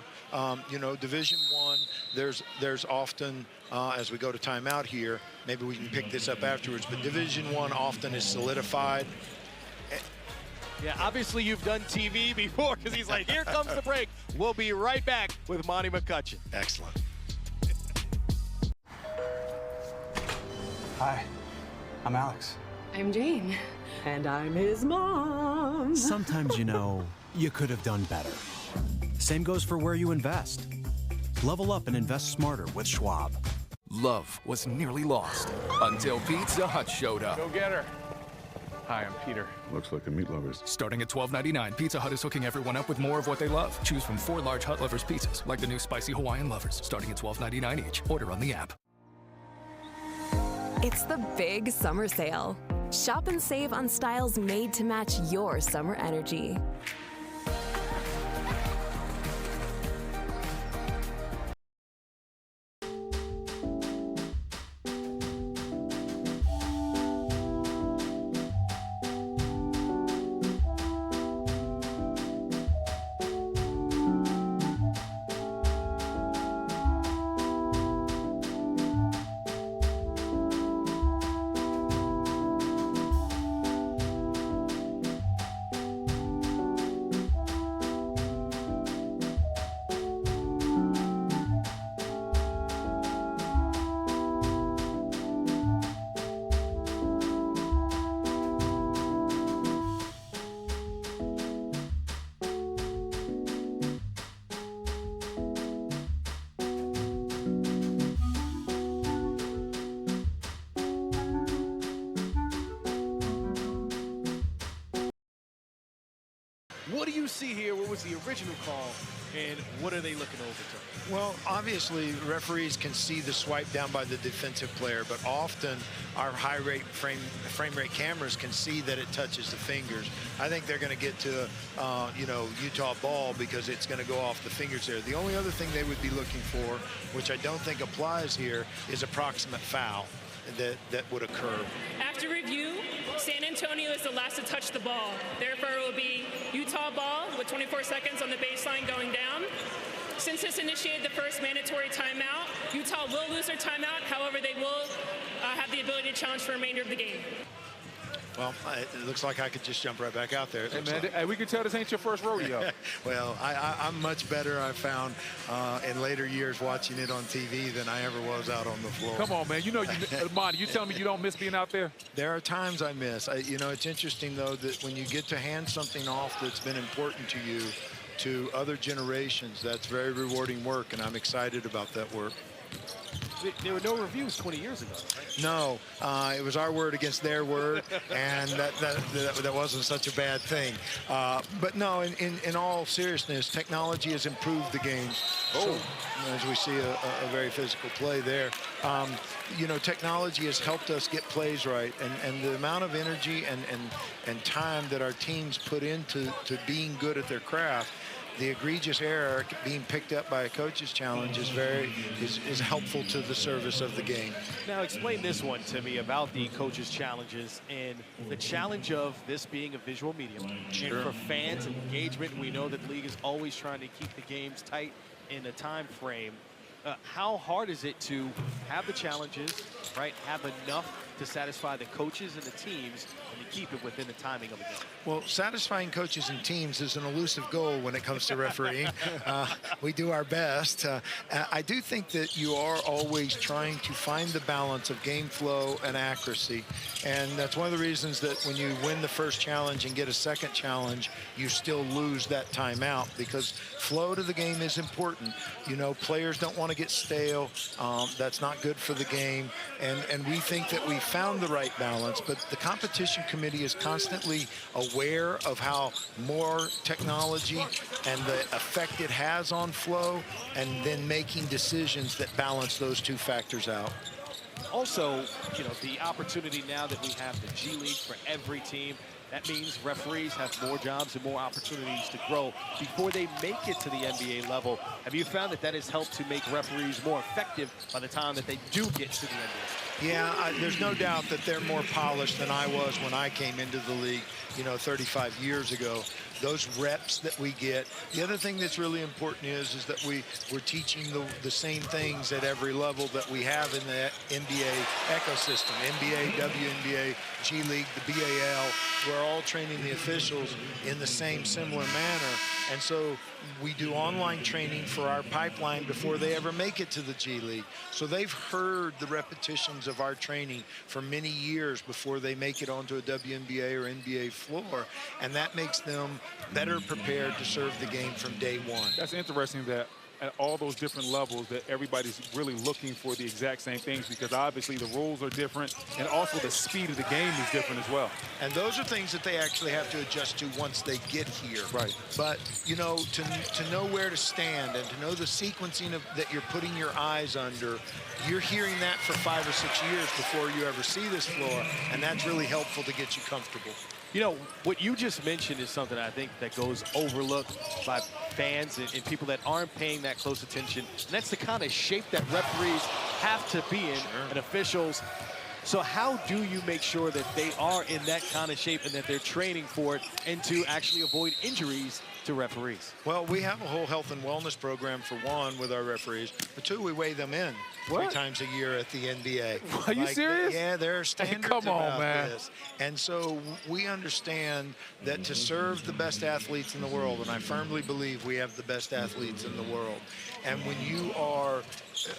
You know, Division I, there's often, as we go to timeout here, maybe we can pick this up afterwards, but Division I often is solidified. Yeah, obviously you've done TV before, because he's like, here comes the break. We'll be right back with Monty McCutcheon. Excellent. Hi, I'm Alex. I'm Jane. And I'm his mom. Sometimes, you know, you could have done better. Same goes for where you invest. Level up and invest smarter with Schwab. Love was nearly lost until Pizza Hut showed up. Go get her. Hi, I'm Peter. Looks like a meat lovers. Starting at $12.99, Pizza Hut is hooking everyone up with more of what they love. Choose from 4 large Hut Lovers pizzas, like the new Spicy Hawaiian Lovers, starting at $12.99 each. Order on the app. It's the big summer sale. Shop and save on styles made to match your summer energy. What do you see here? What was the original call, and what are they looking over to? Well, obviously, referees can see the swipe down by the defensive player, but often our high rate frame rate cameras can see that it touches the fingers. I think they're going to get to, you know, Utah ball because it's going to go off the fingers there. The only other thing they would be looking for, which I don't think applies here, is approximate foul that would occur. After review, SanAntonio is the last to touch the ball. Therefore, it will be Utah ball with 24 seconds on the baseline going down. Since this initiated the first mandatory timeout, Utah will lose their timeout. However, they will have the ability to challenge for the remainder of the game. Well, it looks like I could just jump right back out there. Hey, man, hey, we can tell this ain't your first rodeo. Well, I'm much better, I found, in later years watching it on TV than I ever was out on the floor. Come on, man. You know, Monty, you telling me you don't miss being out there? There are times I miss. You know, it's interesting, though, that when you get to hand something off that's been important to you to other generations, that's very rewarding work, and I'm excited about that work. There were no reviews 20 years ago, right? No, it was our word against their word, and that wasn't such a bad thing. But no, in all seriousness, technology has improved the game. So, as we see a very physical play there, you know, technology has helped us get plays right, and the amount of energy and time that our teams put into being good at their craft. The egregious error being picked up by a coach's challenge is helpful to the service of the game. Now explain this one to me about the coach's challenges and the challenge of this being a visual medium. Sure. And for fans and engagement, we know that the league is always trying to keep the games tight in a time frame. How hard is it to have the challenges, right, have enough to satisfy the coaches and the teams and to keep it within the timing of the game? Well, satisfying coaches and teams is an elusive goal when it comes to refereeing. We do our best. I do think that you are always trying to find the balance of game flow and accuracy. And that's one of the reasons that when you win the first challenge and get a second challenge, you still lose that timeout, because flow to the game is important. You know, players don't want to get stale. That's not good for the game. And we think that we found the right balance, but the competition committee is constantly aware of how more technology and the effect it has on flow, and then making decisions that balance those two factors out. Also, you know, the opportunity now that we have the G League for every team, that means referees have more jobs and more opportunities to grow before they make it to the NBA level. Have you found that that has helped to make referees more effective by the time that they do get to the NBA? Yeah, there's no doubt that they're more polished than I was when I came into the league, you know, 35 years ago. Those reps that we get. The other thing that's really important is that we're teaching the same things at every level that we have in the NBA ecosystem. NBA, WNBA, G League, the BAL. We're all training the officials in the same similar manner. And so we do online training for our pipeline before they ever make it to the G League. So they've heard the repetitions of our training for many years before they make it onto a WNBA or NBA floor. And that makes them better prepared to serve the game from day one. That's interesting that at all those different levels that everybody's really looking for the exact same things, because obviously the rules are different and also the speed of the game is different as well. And those are things that they actually have to adjust to once they get here. Right. But, you know, to know where to stand and to know the sequencing that you're putting your eyes under, you're hearing that for 5 or 6 years before you ever see this floor, and that's really helpful to get you comfortable. You know, what you just mentioned is something I think that goes overlooked by fans and people that aren't paying that close attention. And that's the kind of shape that referees have to be in, and officials. So how do you make sure that they are in that kind of shape and that they're training for it, and to actually avoid injuries to referees? Well, we have a whole health and wellness program, for one, with our referees. For two, we weigh them in 3 times a year at the NBA. Are you serious? Yeah, there are standards come on, about man. this. And so we understand that to serve the best athletes in the world, and I firmly believe we have the best athletes in the world, and when you are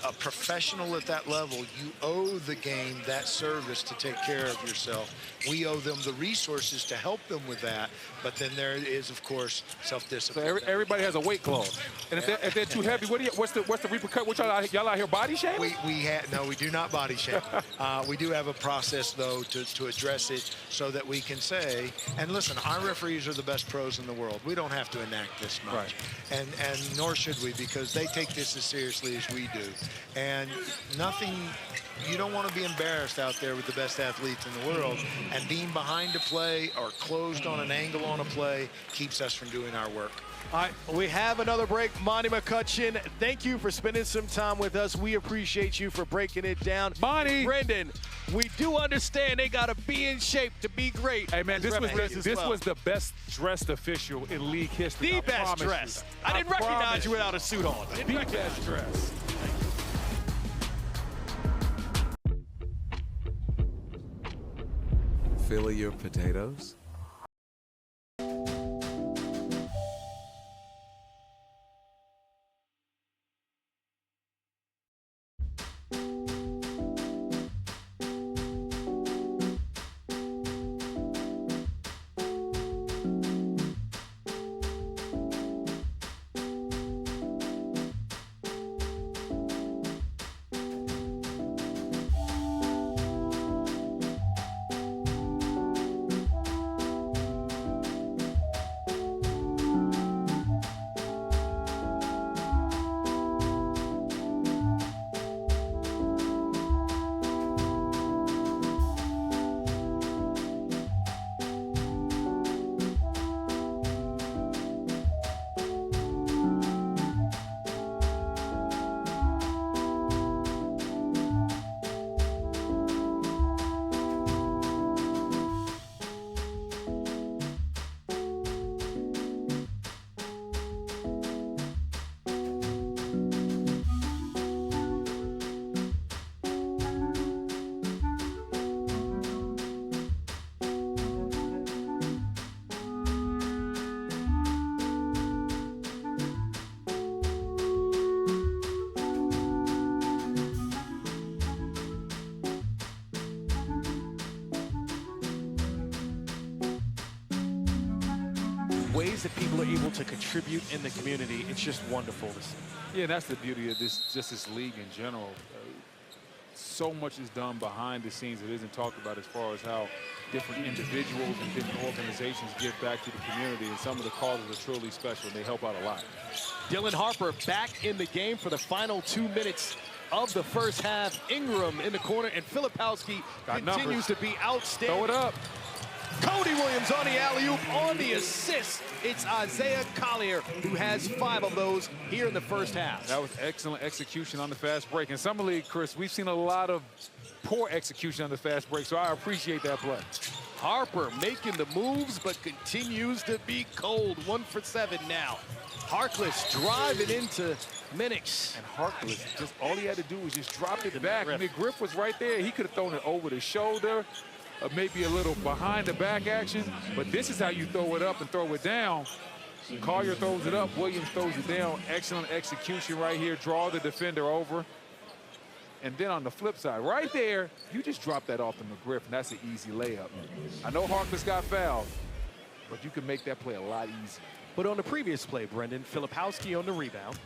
a professional at that level, you owe the game that service to take care of yourself. We owe them the resources to help them with that, but then there is, of course, self-discipline. So everybody has a weight clause, and if they're too heavy, what's the repercussion? What y'all out here body shaming? No, we do not body shame. We do have a process, though, to address it so that we can say, and listen, our referees are the best pros in the world. We don't have to enact this much, right. and nor should we, because they take this as seriously as we do. And you don't want to be embarrassed out there with the best athletes in the world, and being behind a play or closed on an angle on a play keeps us from doing our work. All right, we have another break. Monty McCutcheon, thank you for spending some time with us. We appreciate you for breaking it down. Monty! Brendan, we do understand they got to be in shape to be great. Hey, man, this was the best dressed official in league history. The best dressed. I didn't recognize you without a suit on. The best dressed. Philly your potatoes? Ways that people are able to contribute in the community, it's just wonderful to see. Yeah, that's the beauty of this league in general. So much is done behind the scenes that isn't talked about as far as how different individuals and different organizations give back to the community, and some of the causes are truly special, and they help out a lot. Dylan Harper back in the game for the final 2 minutes of the first half. Ingram in the corner, and Filipowski continues to be outstanding. Throw it up. Cody Williams on the alley-oop, on the assist. It's Isaiah Collier who has 5 of those here in the first half. That was excellent execution on the fast break. In Summer League, Chris, we've seen a lot of poor execution on the fast break, so I appreciate that play. Harper making the moves, but continues to be cold. 1 for 7 now. Harkless driving into Minix. And Harkless, just all he had to do was just drop it back. McGriff was right there. He could have thrown it over the shoulder, maybe a little behind the back action, but this is how you throw it up and throw it down. Collier throws it up, Williams throws it down. Excellent execution right here. Draw the defender over. And then on the flip side, right there, you just drop that off to McGriff, and that's an easy layup. I know Harkless got fouled, but you can make that play a lot easier. But on the previous play, Brendan, Filipowski on the rebound,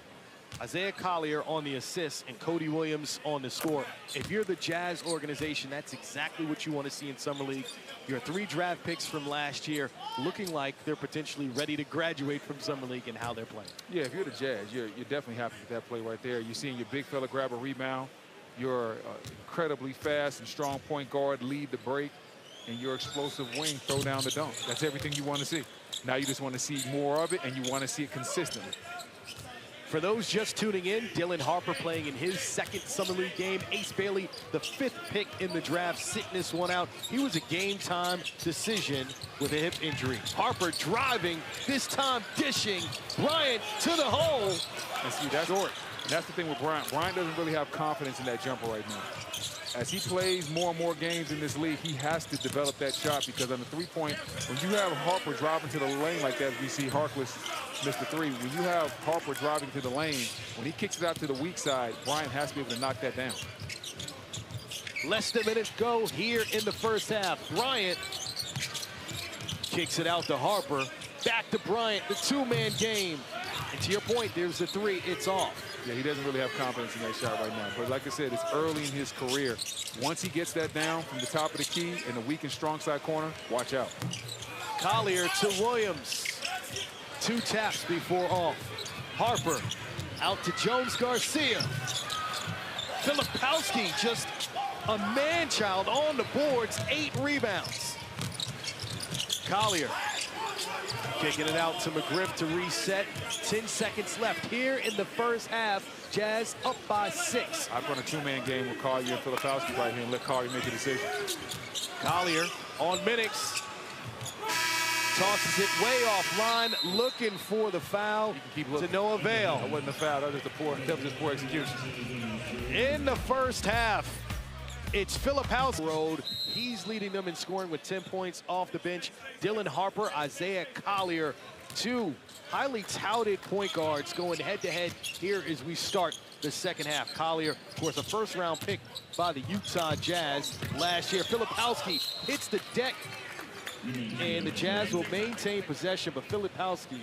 Isaiah Collier on the assist, and Cody Williams on the score. If you're the Jazz organization, that's exactly what you want to see in Summer League. Your 3 draft picks from last year looking like they're potentially ready to graduate from Summer League and how they're playing. Yeah, if you're the Jazz, you're definitely happy with that play right there. You're seeing your big fella grab a rebound, your incredibly fast and strong point guard lead the break, and your explosive wing throw down the dunk. That's everything you want to see. Now you just want to see more of it, and you want to see it consistently. For those just tuning in, Dylan Harper playing in his 2nd Summer League game. Ace Bailey, the 5th pick in the draft, sitting this one out. He was a game-time decision with a hip injury. Harper driving, this time dishing. Bryant to the hole. And see, that's the thing with Bryant. Bryant doesn't really have confidence in that jumper right now. As he plays more and more games in this league, he has to develop that shot, because on the three-point, when you have Harper driving to the lane like that, we see Harkless miss the 3. When you have Harper driving to the lane, when he kicks it out to the weak side, Bryant has to be able to knock that down. Less than a minute go here in the first half. Bryant kicks it out to Harper. Back to Bryant, the 2-man game. And to your point, there's the 3, it's off. Yeah, he doesn't really have confidence in that shot right now. But like I said, it's early in his career. Once he gets that down from the top of the key in the weak and strong side corner, watch out. Collier to Williams. 2 taps before off. Harper out to Jones Garcia. Filipowski, just a man-child on the boards, 8 rebounds. Collier kicking it out to McGriff to reset. 10 seconds left here in the first half. Jazz up by 6. I'd run a 2-man game with Collier and Filipowski right here and let Collier make a decision. Collier on Minix. Tosses it way offline, looking for the foul, to no avail. That wasn't a foul, that was just poor execution. In the first half, it's Filipowski road He's leading them in scoring with 10 points off the bench. Dylan Harper, Isaiah Collier, two highly touted point guards going head-to-head here as we start the second half. Collier, of course, a first-round pick by the Utah Jazz last year. Filipowski hits the deck, and the Jazz will maintain possession, but Filipowski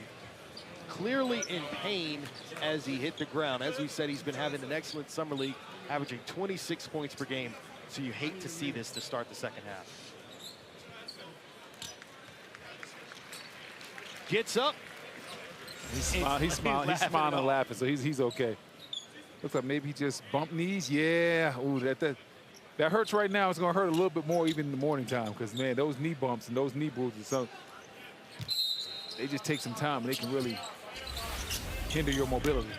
clearly in pain as he hit the ground. As we said, he's been having an excellent summer league, averaging 26 points per game. So you hate to see this to start the second half. Gets up. He's smiling and laughing, so he's okay. Looks like maybe he just bumped knees. Yeah, ooh, that hurts right now. It's gonna hurt a little bit more even in the morning time, because man, those knee bumps and those knee bruises, so they just take some time and they can really hinder your mobility.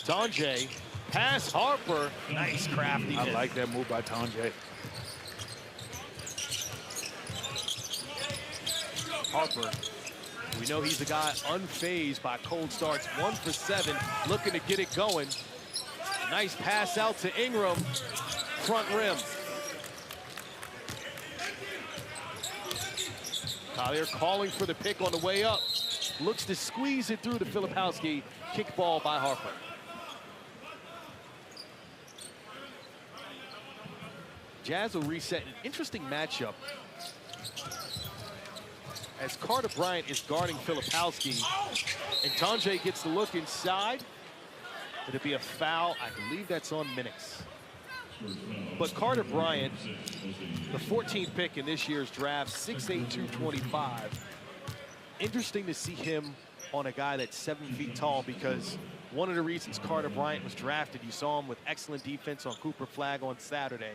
Tonje, pass Harper. Nice crafty. I like that move by Tonje. Harper, we know he's a guy unfazed by cold starts. 1 for 7, looking to get it going. Nice pass out to Ingram, front rim. Collier calling for the pick on the way up. Looks to squeeze it through to Filipowski. Kick ball by Harper. Jazz will reset an interesting matchup as Carter Bryant is guarding Filipowski, and Tonje gets the look inside. It'll be a foul. I believe that's on Minix. But Carter Bryant, the 14th pick in this year's draft, 6'8", 225. Interesting to see him on a guy that's 7 feet tall, because one of the reasons Carter Bryant was drafted, you saw him with excellent defense on Cooper Flag on Saturday,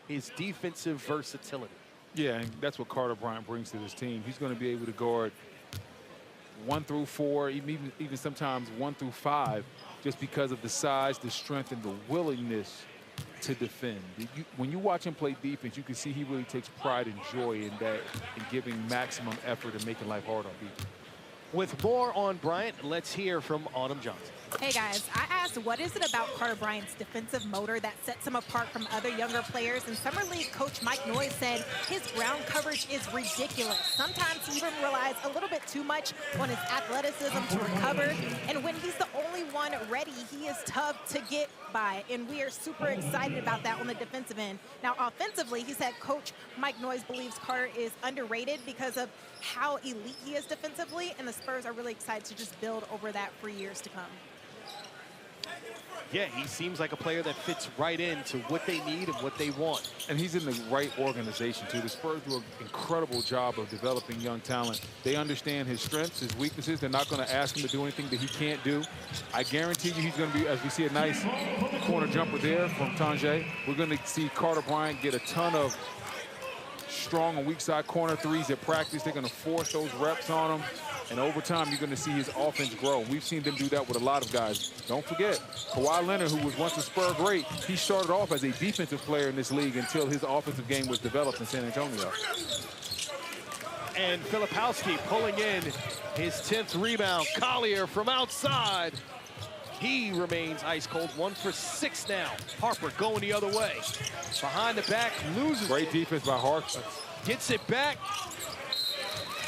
his defensive versatility. Yeah, and that's what Carter Bryant brings to this team. He's going to be able to guard 1 through 4, even sometimes 1 through 5, just because of the size, the strength, and the willingness to defend. When you watch him play defense, you can see he really takes pride and joy in that, in giving maximum effort and making life hard on people. With more on Bryant, let's hear from Autumn Johnson. Hey guys, I asked what is it about Carter Bryant's defensive motor that sets him apart from other younger players, and Summer League coach Mike Noyes said his ground coverage is ridiculous. Sometimes he even relies a little bit too much on his athleticism to recover, and when he's the only one ready, he is tough to get by, and we are super excited about that on the defensive end. Now offensively, he said coach Mike Noyes believes Carter is underrated because of how elite he is defensively, and the Spurs are really excited to just build over that for years to come. Yeah, he seems like a player that fits right into what they need and what they want. And he's in the right organization, too. The Spurs do an incredible job of developing young talent. They understand his strengths, his weaknesses. They're not going to ask him to do anything that he can't do. I guarantee you he's going to be, as we see a nice corner jumper there from Tonje, we're going to see Carter Bryant get a ton of strong and weak side corner threes at practice. They're going to force those reps on him. And over time, you're going to see his offense grow. We've seen them do that with a lot of guys. Don't forget, Kawhi Leonard, who was once a Spur great, he started off as a defensive player in this league until his offensive game was developed in San Antonio. And Filipowski pulling in his 10th rebound. Collier from outside. He remains ice cold. 1 for 6 now. Harper going the other way. Behind the back, loses. Great defense by Harper. Gets it back.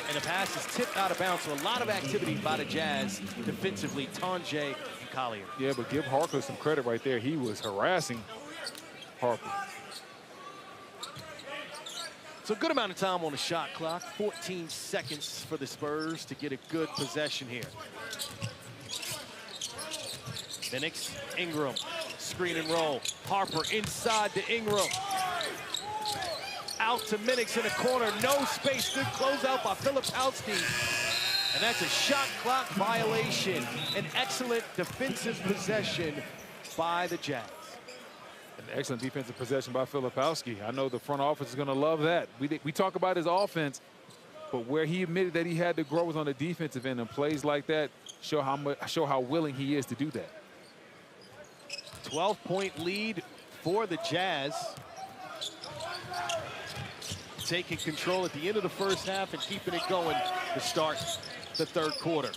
And the pass is tipped out of bounds. So a lot of activity by the Jazz defensively. Tonje and Collier. Yeah, but give Harper some credit right there. He was harassing Harper. So a good amount of time on the shot clock. 14 seconds for the Spurs to get a good possession here. Minix, Ingram, screen and roll. Harper inside to Ingram. Out to Minix in the corner, no space, good closeout by Filipowski. And that's a shot clock violation. An excellent defensive possession by the Jazz. An excellent defensive possession by Filipowski. I know the front office is gonna love that. We talk about his offense, but where he admitted that he had to grow was on the defensive end, and plays like that show how willing he is to do that. 12-point lead for the Jazz. Taking control at the end of the first half and keeping it going to start the third quarter.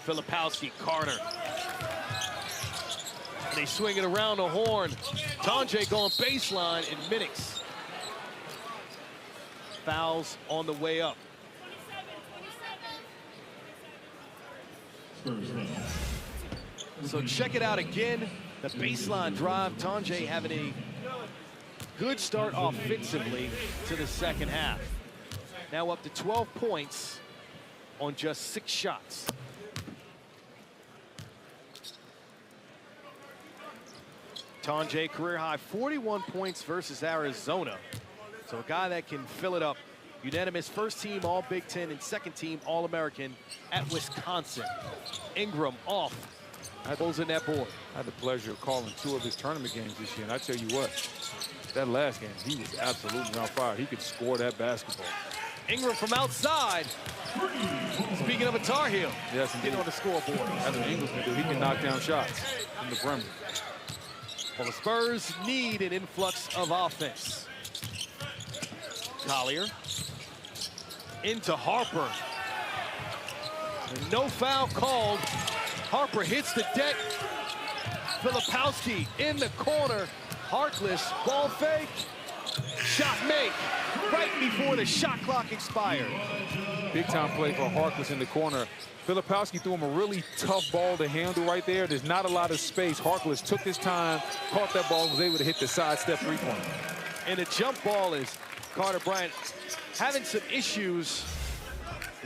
Filipowski, Carter. And they swing it around the horn. Tonje going baseline, and Minix fouls on the way up. So check it out again. The baseline drive. Tonje having a good start offensively to the second half. Now up to 12 points on just 6 shots. Tonje career high 41 points versus Arizona. So a guy that can fill it up. Unanimous first team All Big Ten and second team All American at Wisconsin. Ingram off. Pulls in that board. I had the pleasure of calling 2 of his tournament games this year, and I tell you what, that last game, he was absolutely on fire. He could score that basketball. Ingram from outside. Speaking of a Tar Heel, yes, getting on the scoreboard. That's what Ingram can do. He can knock down shots from the perimeter. Well, the Spurs need an influx of offense. Collier into Harper. And no foul called. Harper hits the deck. Filipowski in the corner. Harkless, ball fake. Shot make right before the shot clock expired. Big time play for Harkless in the corner. Filipowski threw him a really tough ball to handle right there. There's not a lot of space. Harkless took his time, caught that ball, was able to hit the sidestep three-pointer. And the jump ball is Carter Bryant having some issues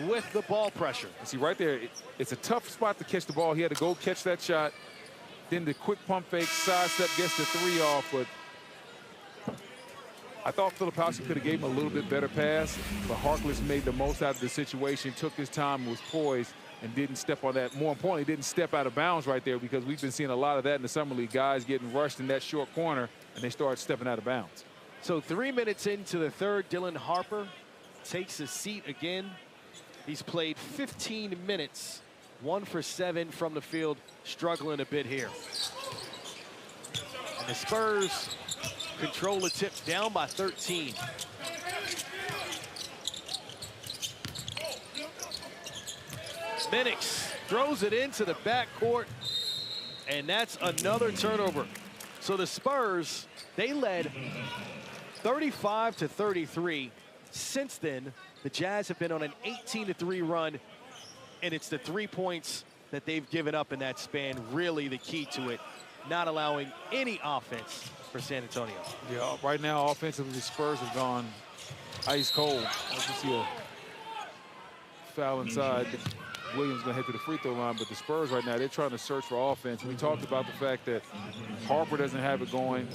with the ball pressure. See right there, it's a tough spot to catch the ball. He had to go catch that shot. Then the quick pump fake, sidestep, gets the 3 off, but I thought Filipowski could have gave him a little bit better pass, but Harkless made the most out of the situation, took his time, was poised, and didn't step on that. More importantly, didn't step out of bounds right there, because we've been seeing a lot of that in the summer league. Guys getting rushed in that short corner, and they start stepping out of bounds. So 3 minutes into the third, Dylan Harper takes a seat again. He's played 15 minutes, 1 for 7 from the field, struggling a bit here. And the Spurs control the tip, down by 13. Minix throws it into the backcourt, and that's another turnover. So the Spurs, they led 35-33. Since then, the Jazz have been on an 18-3 run, and it's the 3 points that they've given up in that span really the key to it, not allowing any offense for San Antonio. Yeah, right now, offensively, the Spurs have gone ice cold. As you see a foul inside. Williams gonna head to the free throw line, but the Spurs right now, they're trying to search for offense. We talked about the fact that Harper doesn't have it going.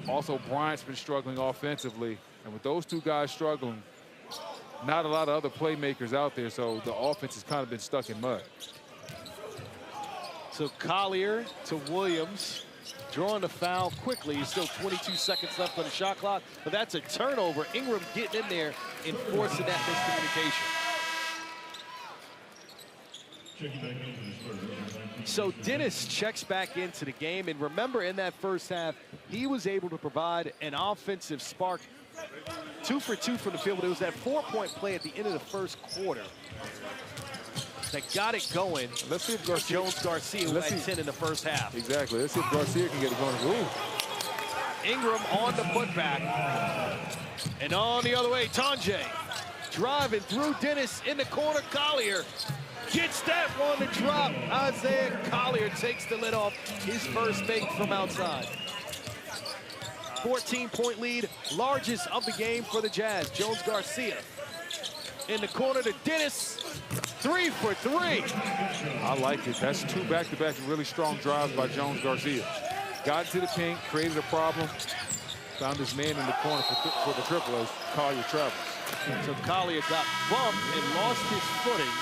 Also, Bryant's been struggling offensively, and with those 2 guys struggling, not a lot of other playmakers out there, so the offense has kind of been stuck in mud. So Collier to Williams, drawing the foul quickly. Still 22 seconds left on the shot clock, but that's a turnover. Ingram getting in there and forcing that miscommunication. So Dennis checks back into the game, and remember in that first half, he was able to provide an offensive spark. 2 for 2 from the field, but it was that 4-point play at the end of the first quarter that got it going. Let's see if Jones Garcia who had 10 in the first half. Exactly. Let's see if Garcia can get it going. Ooh. Ingram on the putback. And on the other way, Tonje driving through Dennis in the corner. Collier gets that one to drop. Isaiah Collier takes the lid off his first make from outside. 14-point lead, largest of the game for the Jazz. Jones Garcia in the corner to Dennis. 3 for 3. I like it. That's 2 back-to-back really strong drives by Jones Garcia. Got to the paint, created a problem, found his man in the corner for the triple as Collier travels. So Collier got bumped and lost his footing.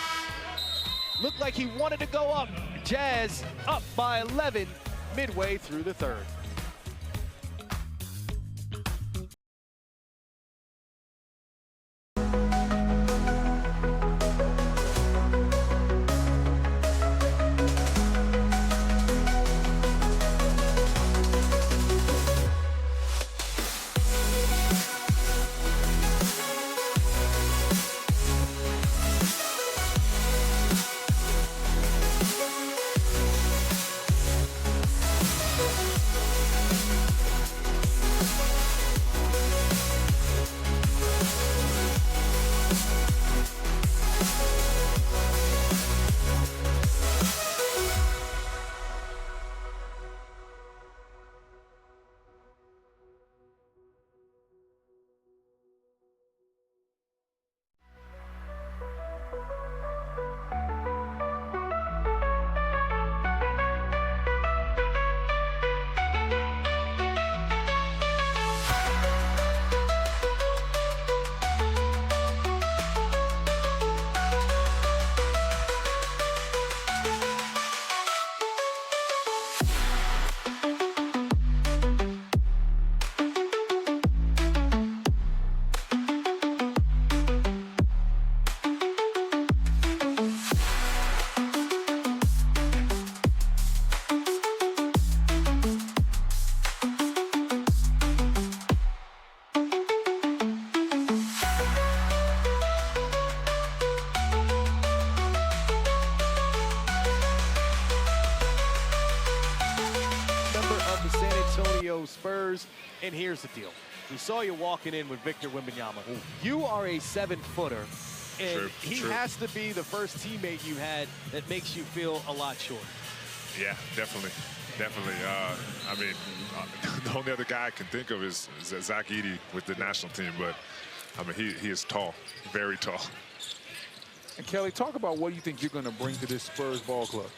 Looked like he wanted to go up. Jazz up by 11 midway through the third. And here's the deal. We saw you walking in with Victor Wembanyama. You are a 7-footer, and he has to be the first teammate you had that makes you feel a lot shorter. Yeah, definitely. Definitely. I mean, the only other guy I can think of is Zach Edey with the national team, but I mean, he is tall, very tall. And Kelly, talk about what you think you're going to bring to this Spurs ball club.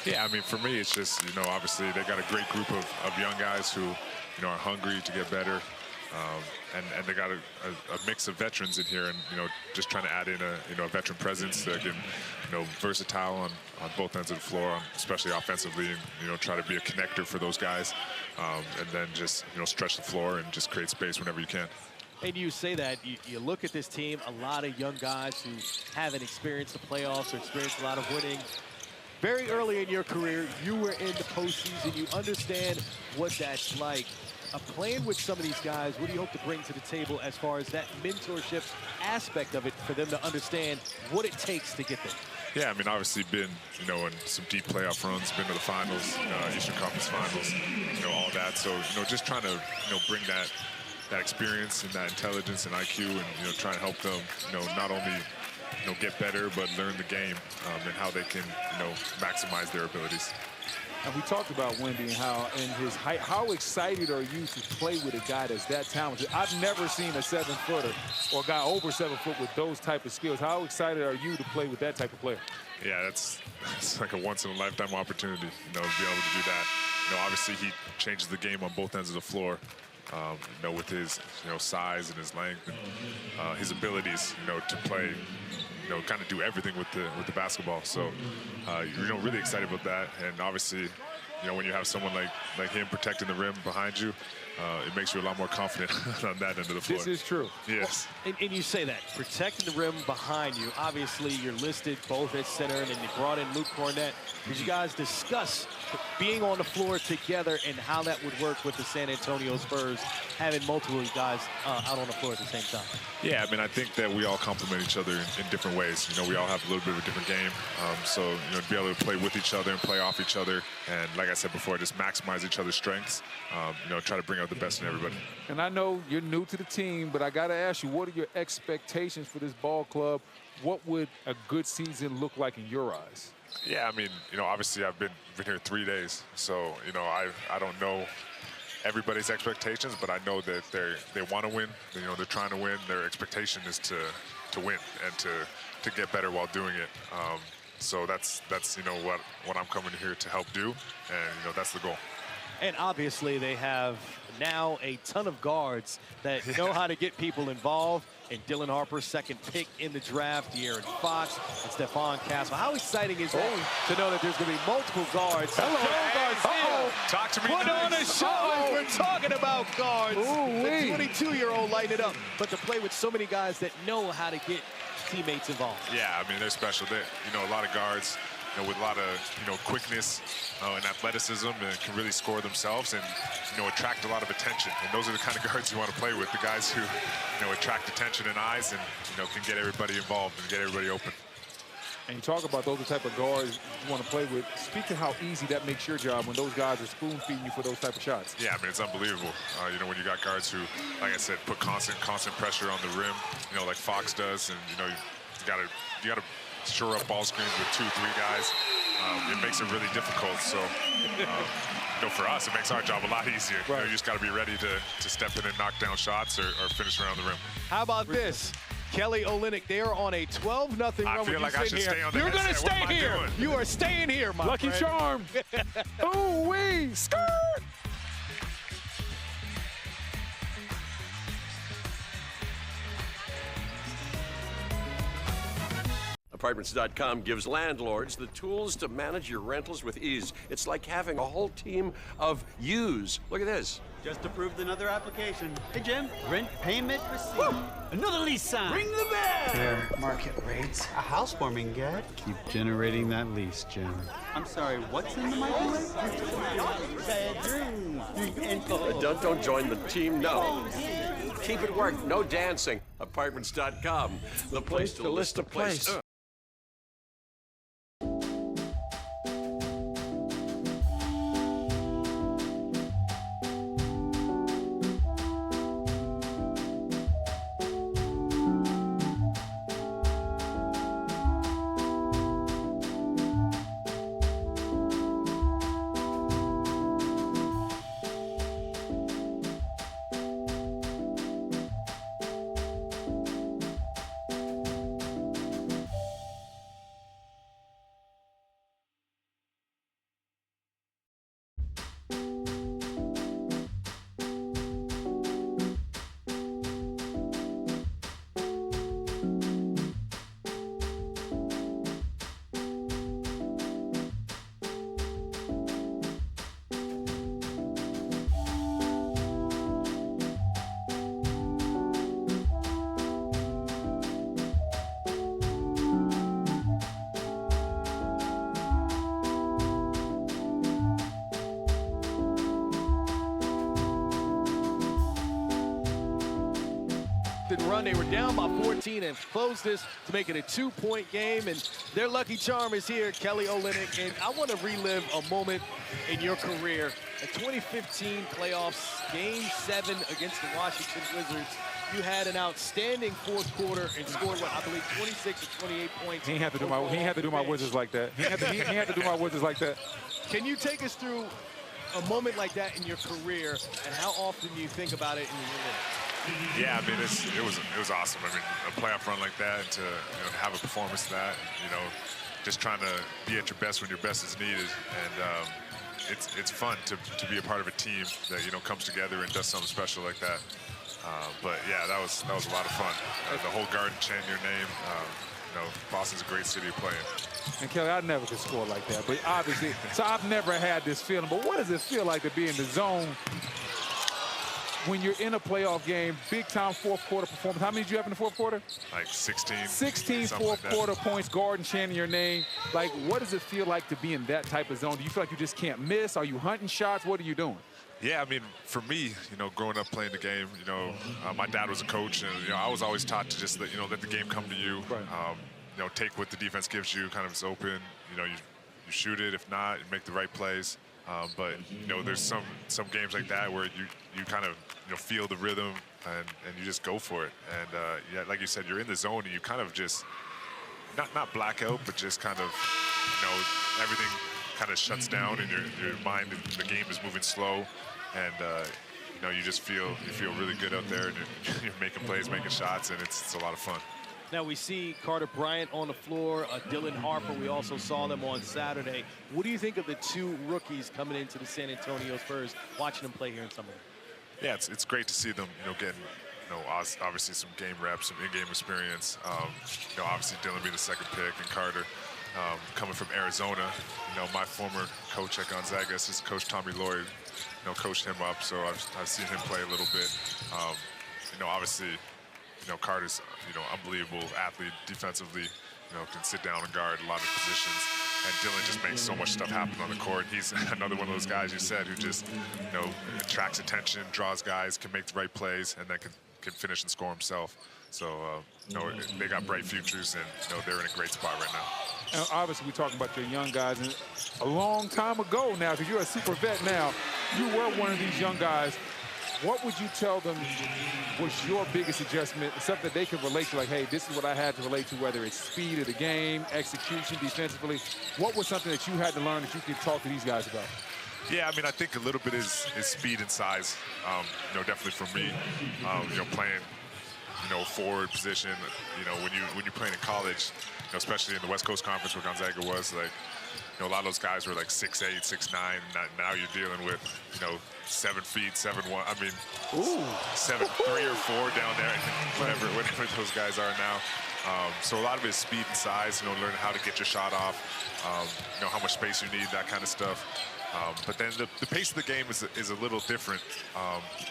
Yeah, I mean, for me, it's just, you know, obviously they got a great group of young guys who, you know, are hungry to get better. And they got a mix of veterans in here, and, you know, just trying to add in a veteran presence that can, you know, versatile on both ends of the floor, especially offensively, and, you know, try to be a connector for those guys, and then just, you know, stretch the floor and just create space whenever you can. And you say that, you look at this team, a lot of young guys who haven't experienced the playoffs or experienced a lot of winning. Very early in your career, you were in the postseason. You understand what that's like. Playing with some of these guys, what do you hope to bring to the table as far as that mentorship aspect of it for them to understand what it takes to get there? Yeah, I mean, obviously been, you know, in some deep playoff runs, been to the finals, Eastern Conference Finals, you know, all that. So, you know, just trying to, you know, bring that experience and that intelligence and IQ, and, you know, try and help them, you know, not only, you know, get better, but learn the game and how they can, you know, maximize their abilities. And we talked about Wemby and how in his height. How excited are you to play with a guy that's that talented? I've never seen a 7-footer or a guy over 7 foot with those type of skills. How excited are you to play with that type of player? Yeah, it's like a once-in-a-lifetime opportunity, you know, to be able to do that. You know, obviously he changes the game on both ends of the floor. You know, with his, you know, size and his length and his abilities, you know, to play, you know, kind of do everything with the basketball. So, you know, really excited about that. And obviously, you know, when you have someone like him protecting the rim behind you, it makes you a lot more confident on that end of the floor. This is true. Yes. Well, and you say that, protecting the rim behind you. Obviously, you're listed both at center, and then you brought in Luke Cornett. Did you guys discuss being on the floor together and how that would work with the San Antonio Spurs, having multiple guys out on the floor at the same time? Yeah, I mean, I think that we all complement each other in different ways. You know, we all have a little bit of a different game. So, you know, to be able to play with each other and play off each other, and like I said before, just maximize each other's strengths, you know, try to bring out the best in everybody. And I know you're new to the team, but I got to ask you, what are your expectations for this ball club? What would a good season look like in your eyes? Yeah, I mean, you know, obviously I've been here 3 days, so, you know, I don't know everybody's expectations, but I know that they want to win. You know, they're trying to win. Their expectation is to win and to get better while doing it. So that's you know what I'm coming here to help do, and you know that's the goal. And obviously they have now a ton of guards that know how to get people involved. And Dylan Harper, second pick in the draft, De'Aaron Fox, and Stephon Castle. How exciting is that to know that there's going to be multiple guards? Hello. Talk to me Put nice. on a show. We're talking about guards. The 22-year-old lighting it up. But to play with so many guys that know how to get teammates involved. Yeah, I mean, they're special. They're, you know, a lot of guards, you know, with a lot of, you know, quickness and athleticism, and can really score themselves and, you know, attract a lot of attention. And those are the kind of guards you want to play with, the guys who, you know, attract attention and eyes and, you know, can get everybody involved and get everybody open. And you talk about those type of guards you want to play with. Speak to how easy that makes your job when those guys are spoon-feeding you for those type of shots. Yeah, I mean, it's unbelievable. You know, when you got guards who, like I said, put constant pressure on the rim, you know, like Fox does, and, you know, you gotta shore up ball screens with 2-3 guys. It makes it really difficult. So, you know, for us, it makes our job a lot easier. Right. You know, you just got to be ready to step in and knock down shots or finish around the rim. How about this? Kelly Olynyk, they are on a 12-0 run. I feel like I should stay on the You're going to stay here. Doing? You are staying here, my Lucky friend. charm. Ooh-wee, skirt. Apartments.com gives landlords the tools to manage your rentals with ease. It's like having a whole team of yous. Look at this. Just approved another application. Hey, Jim. Rent payment received. Another lease sign. Ring the bell. Fair market rates. A housewarming guide. Keep generating that lease, Jim. I'm sorry, what's in the microwave? Bedroom. Don't join the team, no. Keep it work, no dancing. Apartments.com, the place to list a place. uninterrupted run. They were down by 14 and closed this to make it a 2-point game. And their lucky charm is here, Kelly Olynyk. And I want to relive a moment in your career. The 2015 playoffs, Game 7 against the Washington Wizards. You had an outstanding fourth quarter and scored, what, I believe 26 or 28 points. He ain't have to do my Wizards like that. He ain't have to do my Wizards like that. Can you take us through a moment like that in your career, and how often do you think about it in the year? Yeah, I mean, it was awesome. I mean, a playoff run like that, and to have a performance that, just trying to be at your best when your best is needed, and it's fun to be a part of a team that comes together and does something special like that. But yeah, that was a lot of fun. The whole Garden chanting your name. Boston's a great city to play in. And Kelly, I never could score like that, but obviously, so I've never had this feeling. But what does it feel like to be in the zone when you're in a playoff game, big-time fourth-quarter performance? How many did you have in the fourth quarter? Like 16. 16 fourth-quarter points, Garden chanting your name. Like, what does it feel like to be in that type of zone? Do you feel like you just can't miss? Are you hunting shots? What are you doing? Yeah, I mean, for me, growing up playing the game, my dad was a coach, and I was always taught to just let the game come to you. Right. Take what the defense gives you, kind of is open. You shoot it. If not, you make the right plays. But there's some games like that where you kind of feel the rhythm and you just go for it. And yeah, like you said, you're in the zone and you kind of just not blackout, but just kind of everything kind of shuts down in your mind, and the game is moving slow, and you just feel really good out there, and you're making plays, making shots, and it's a lot of fun. Now we see Carter Bryant on the floor, Dylan Harper. We also saw them on Saturday. What do you think of the two rookies coming into the San Antonio Spurs, watching them play here in summer? Yeah, it's great to see them, getting, obviously some game reps, some in-game experience. Obviously Dylan being the second pick, and Carter coming from Arizona. My former coach at Gonzaga, assistant coach Tommy Lloyd, coached him up, so I've seen him play a little bit. Obviously, Carter's, unbelievable athlete defensively, can sit down and guard a lot of positions. And Dylan just makes so much stuff happen on the court. He's another one of those guys you said who just, attracts attention, draws guys, can make the right plays, and then can finish and score himself. So, they got bright futures, and, they're in a great spot right now. And obviously, we're talking about your young guys. And a long time ago now, because you're a super vet now, you were one of these young guys. What would you tell them was your biggest adjustment, something that they can relate to, like, hey, this is what I had to relate to, whether it's speed of the game, execution defensively? What was something that you had to learn that you could talk to these guys about? Yeah, I mean, I think a little bit is speed and size. Definitely for me, playing, forward position. When you're playing in college, especially in the West Coast Conference where Gonzaga was, like, a lot of those guys were like 6'8", 6'9". Now you're dealing with, 7 feet, 7'1". I mean, 7'3" or 4 down there, whatever those guys are now. So a lot of it is speed and size. Learning how to get your shot off. How much space you need, that kind of stuff. But then the pace of the game is a little different,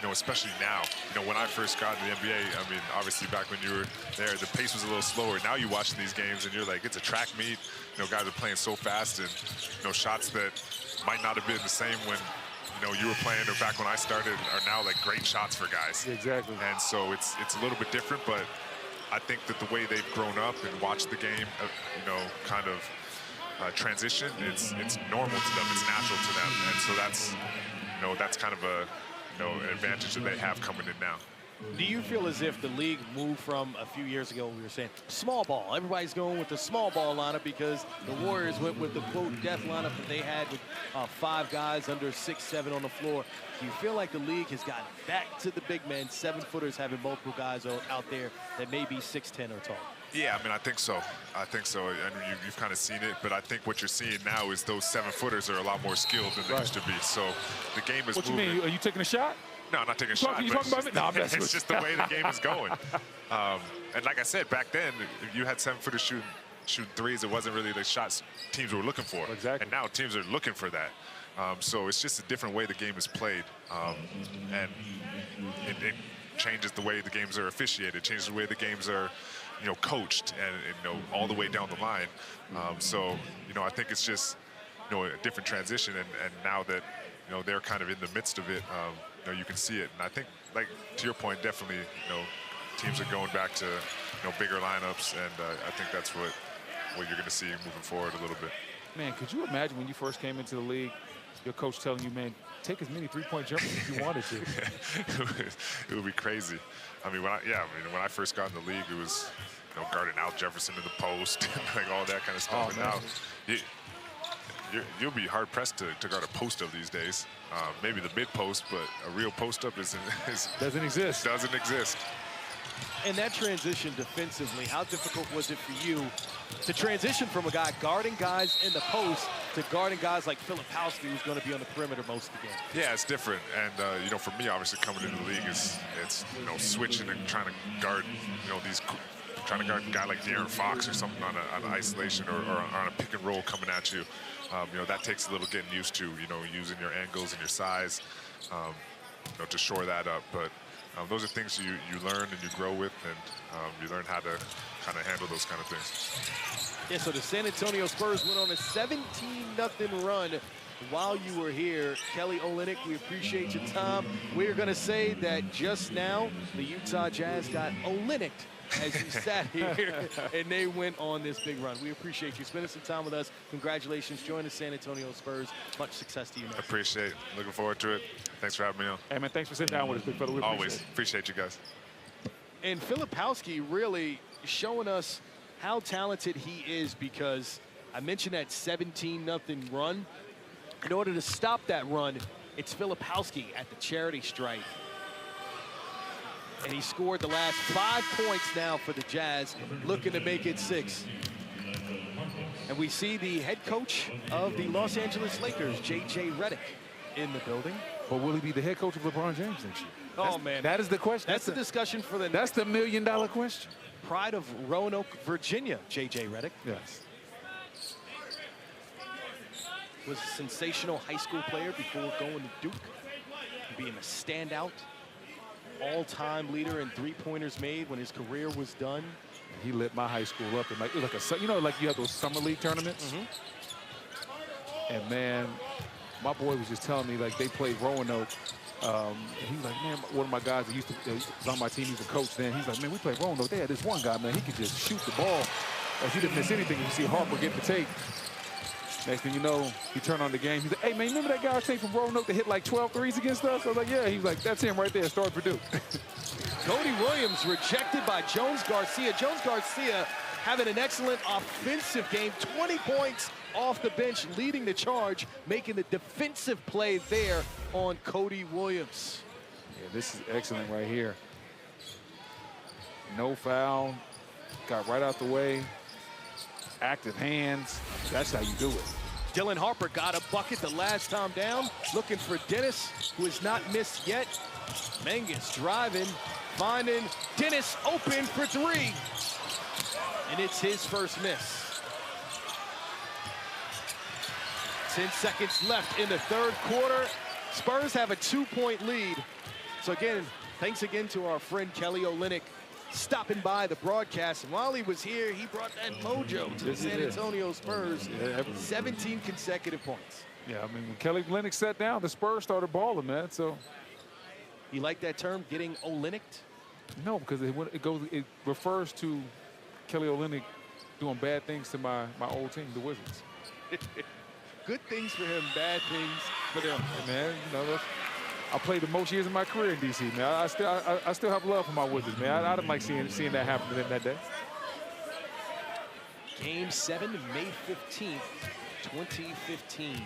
especially now. When I first got in the NBA, I mean, obviously back when you were there, the pace was a little slower. Now you watch these games and you're like, it's a track meet. Guys are playing so fast, and shots that might not have been the same when you were playing or back when I started are now like great shots for guys. Exactly. And so it's a little bit different, but I think that the way they've grown up and watched the game, kind of transition, it's normal to them, it's natural to them, and so that's kind of an advantage that they have coming in now. Do you feel as if the league moved from a few years ago, we were saying small ball, everybody's going with the small ball lineup because the Warriors went with the quote death lineup that they had with 5 guys under 6'7" on the floor? Do you feel like the league has gotten back to the big men, 7-footers, having multiple guys out there that may be 6'10" or taller? Yeah, I mean, I think so. And you've kind of seen it, but I think what you're seeing now is those 7-footers are a lot more skilled than they used to be. So the game is moving. What you mean? Are you taking a shot? No, I'm not taking a shot. You talking about me? No, I'm it's just the way the game is going. And like I said, back then, if you had 7-footers shooting threes, it wasn't really the shots teams were looking for. Exactly. And now teams are looking for that. So it's just a different way the game is played. And it changes the way the games are officiated, changes the way the games are coached, and all the way down the line. So I think it's just a different transition, and now that they're kind of in the midst of it, you can see it. And I think, like to your point, definitely teams are going back to bigger lineups, and I think that's what you're going to see moving forward a little bit. Man, could you imagine when you first came into the league, your coach telling you, man, take as many three-point jumpers as you wanted to? It would be crazy. I mean, when I first got in the league, it was guarding Al Jefferson in the post, like all that kind of stuff. And now you'll be hard pressed to guard a post-up these days. Maybe the mid-post, but a real post-up doesn't exist. Doesn't exist. And that transition defensively, how difficult was it for you to transition from a guy guarding guys in the post to guarding guys like Filipowski, who's going to be on the perimeter most of the game? Yeah, it's different. And, for me, obviously, coming into the league, it's switching and trying to guard, trying to guard a guy like De'Aaron Fox or something on an isolation or on a pick and roll coming at you. That takes a little getting used to, using your angles and your size, to shore that up. But those are things you learn and you grow with, and you learn how to kind of handle those kind of things. Yeah, so the San Antonio Spurs went on a 17-0 run while you were here. Kelly Olynyk, we appreciate your time. We're going to say that just now the Utah Jazz got Olynyk as you sat here, and they went on this big run. We appreciate you spending some time with us. Congratulations. Join the San Antonio Spurs. Much success to you, man. Appreciate it. Looking forward to it. Thanks for having me on. Hey, man, thanks for sitting down with us, big fella. We Always. Appreciate you guys. And Filipowski really showing us how talented he is, because I mentioned that 17-0 run. In order to stop that run, it's Filipowski at the charity stripe. And he scored the last 5 points now for the Jazz, looking to make it 6. And we see the head coach of the Los Angeles Lakers, J.J. Redick, in the building. But will he be the head coach of LeBron James next year? Oh, man. That is the question. That's the discussion for the That's the million-dollar question. Pride of Roanoke, Virginia, J.J. Redick. Yes. Was a sensational high school player before going to Duke, being a standout, all-time leader in three-pointers made when his career was done. He lit my high school up. And like you have those summer league tournaments. And man, my boy was just telling me, like, they played Roanoke. And he's like, man, one of my guys that was on my team, he's a coach then. He's like, man, we played Roanoke. They had this one guy, man, he could just shoot the ball. Like, he didn't miss anything. You see Harper get the tape. Next thing you know, he turned on the game. He's like, hey, man, remember that guy I take from Roanoke that hit like 12 threes against us? I was like, yeah. He was like, that's him right there, started Purdue. Cody Williams rejected by Jones Garcia. Jones Garcia having an excellent offensive game, 20 points off the bench, leading the charge, making the defensive play there on Cody Williams. Yeah, this is excellent right here. No foul, got right out the way. Active hands, that's how you do it. Dylan Harper got a bucket the last time down, looking for Dennis, who has not missed yet. Menges driving, finding Dennis open for three. And it's his first miss. 10 seconds left in the third quarter. Spurs have a 2-point lead. So again, thanks again to our friend Kelly Olynyk stopping by the broadcast. And while he was here, he brought that mojo to the San Antonio Spurs. 17 consecutive points. Yeah, I mean, when Kelly Olynyk sat down, the Spurs started balling, man. So, you like that term, getting Olynyk? No, because it refers to Kelly Olynyk doing bad things to my old team, the Wizards. Good things for him, bad things for them. Hey, man, I played the most years of my career in D.C., man. I still have love for my Wizards, man. I didn't like seeing that happen to them that day. Game 7, May 15th, 2015.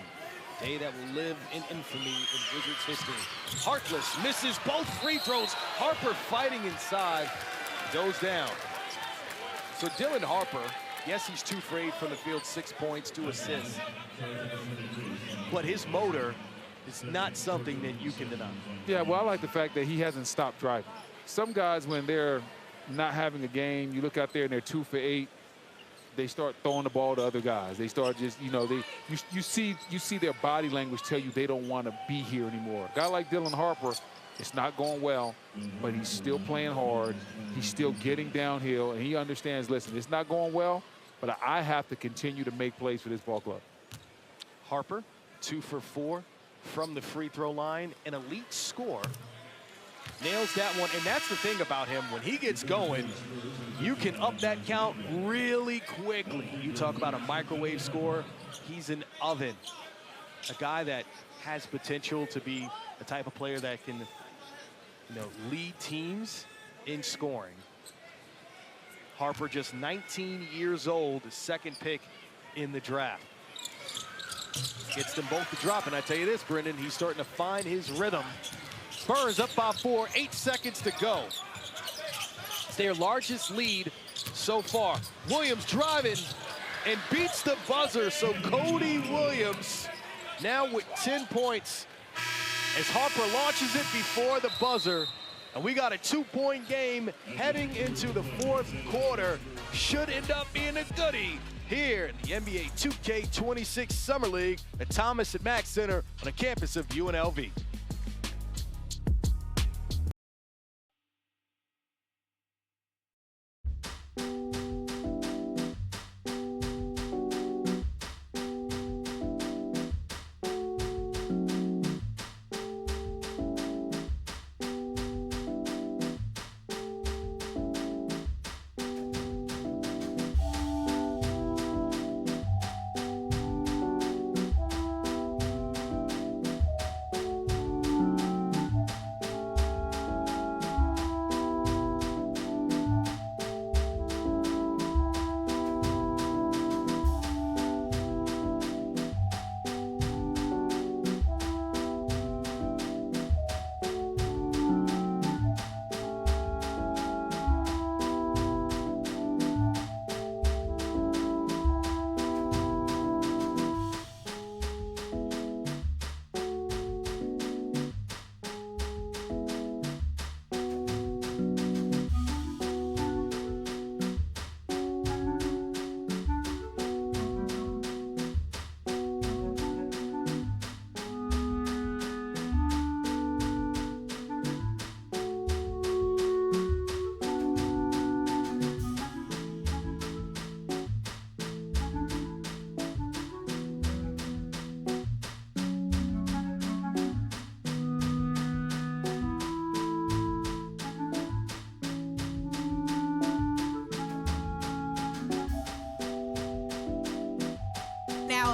Day that will live in infamy in Wizards history. Harkless misses both free throws. Harper fighting inside, goes down. So Dylan Harper, yes, he's 2 for 8 from the field, 6 points, 2 assists. But his motor is not something that you can deny. Yeah, well, I like the fact that he hasn't stopped driving. Some guys, when they're not having a game, you look out there and they're 2 for 8, they start throwing the ball to other guys. They start just, you see their body language tell you they don't want to be here anymore. A guy like Dylan Harper, it's not going well, but he's still playing hard. He's still getting downhill, and he understands, listen, it's not going well, but I have to continue to make plays for this ball club. Harper, 2 for 4 from the free throw line, an elite score. nails that one. And that's the thing about him. When he gets going, you can up that count really quickly. You talk about a microwave scorer. He's an oven. A guy that has potential to be the type of player that can, lead teams in scoring. Harper, just 19 years old, the second pick in the draft. Gets them both to drop, and I tell you this, Brendan, he's starting to find his rhythm. Spurs up by 4, 8 seconds to go. It's their largest lead so far. Williams driving and beats the buzzer, so Cody Williams now with 10 points as Harper launches it before the buzzer. And we got a 2-point game heading into the fourth quarter. Should end up being a goodie here in the NBA 2K26 Summer League at Thomas and Mack Center on the campus of UNLV.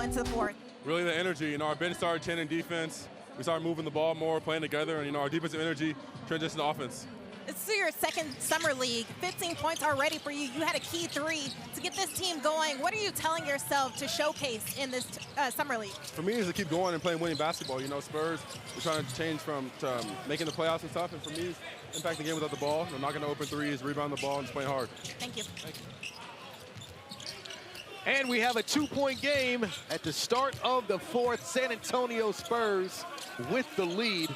Into the fourth. Really the energy, our bench started chanting defense. We started moving the ball more, playing together, and our defensive energy transitioned to offense. This is your second summer league, 15 points already for you. You had a key 3 to get this team going. What are you telling yourself to showcase in this summer league? For me, is to keep going and playing winning basketball. Spurs, we're trying to change from making the playoffs and stuff, and for me, it's impact the game without the ball, knocking the open threes, rebound the ball, and just playing hard. Thank you. Thank you. And we have a 2-point game at the start of the fourth. San Antonio Spurs with the lead.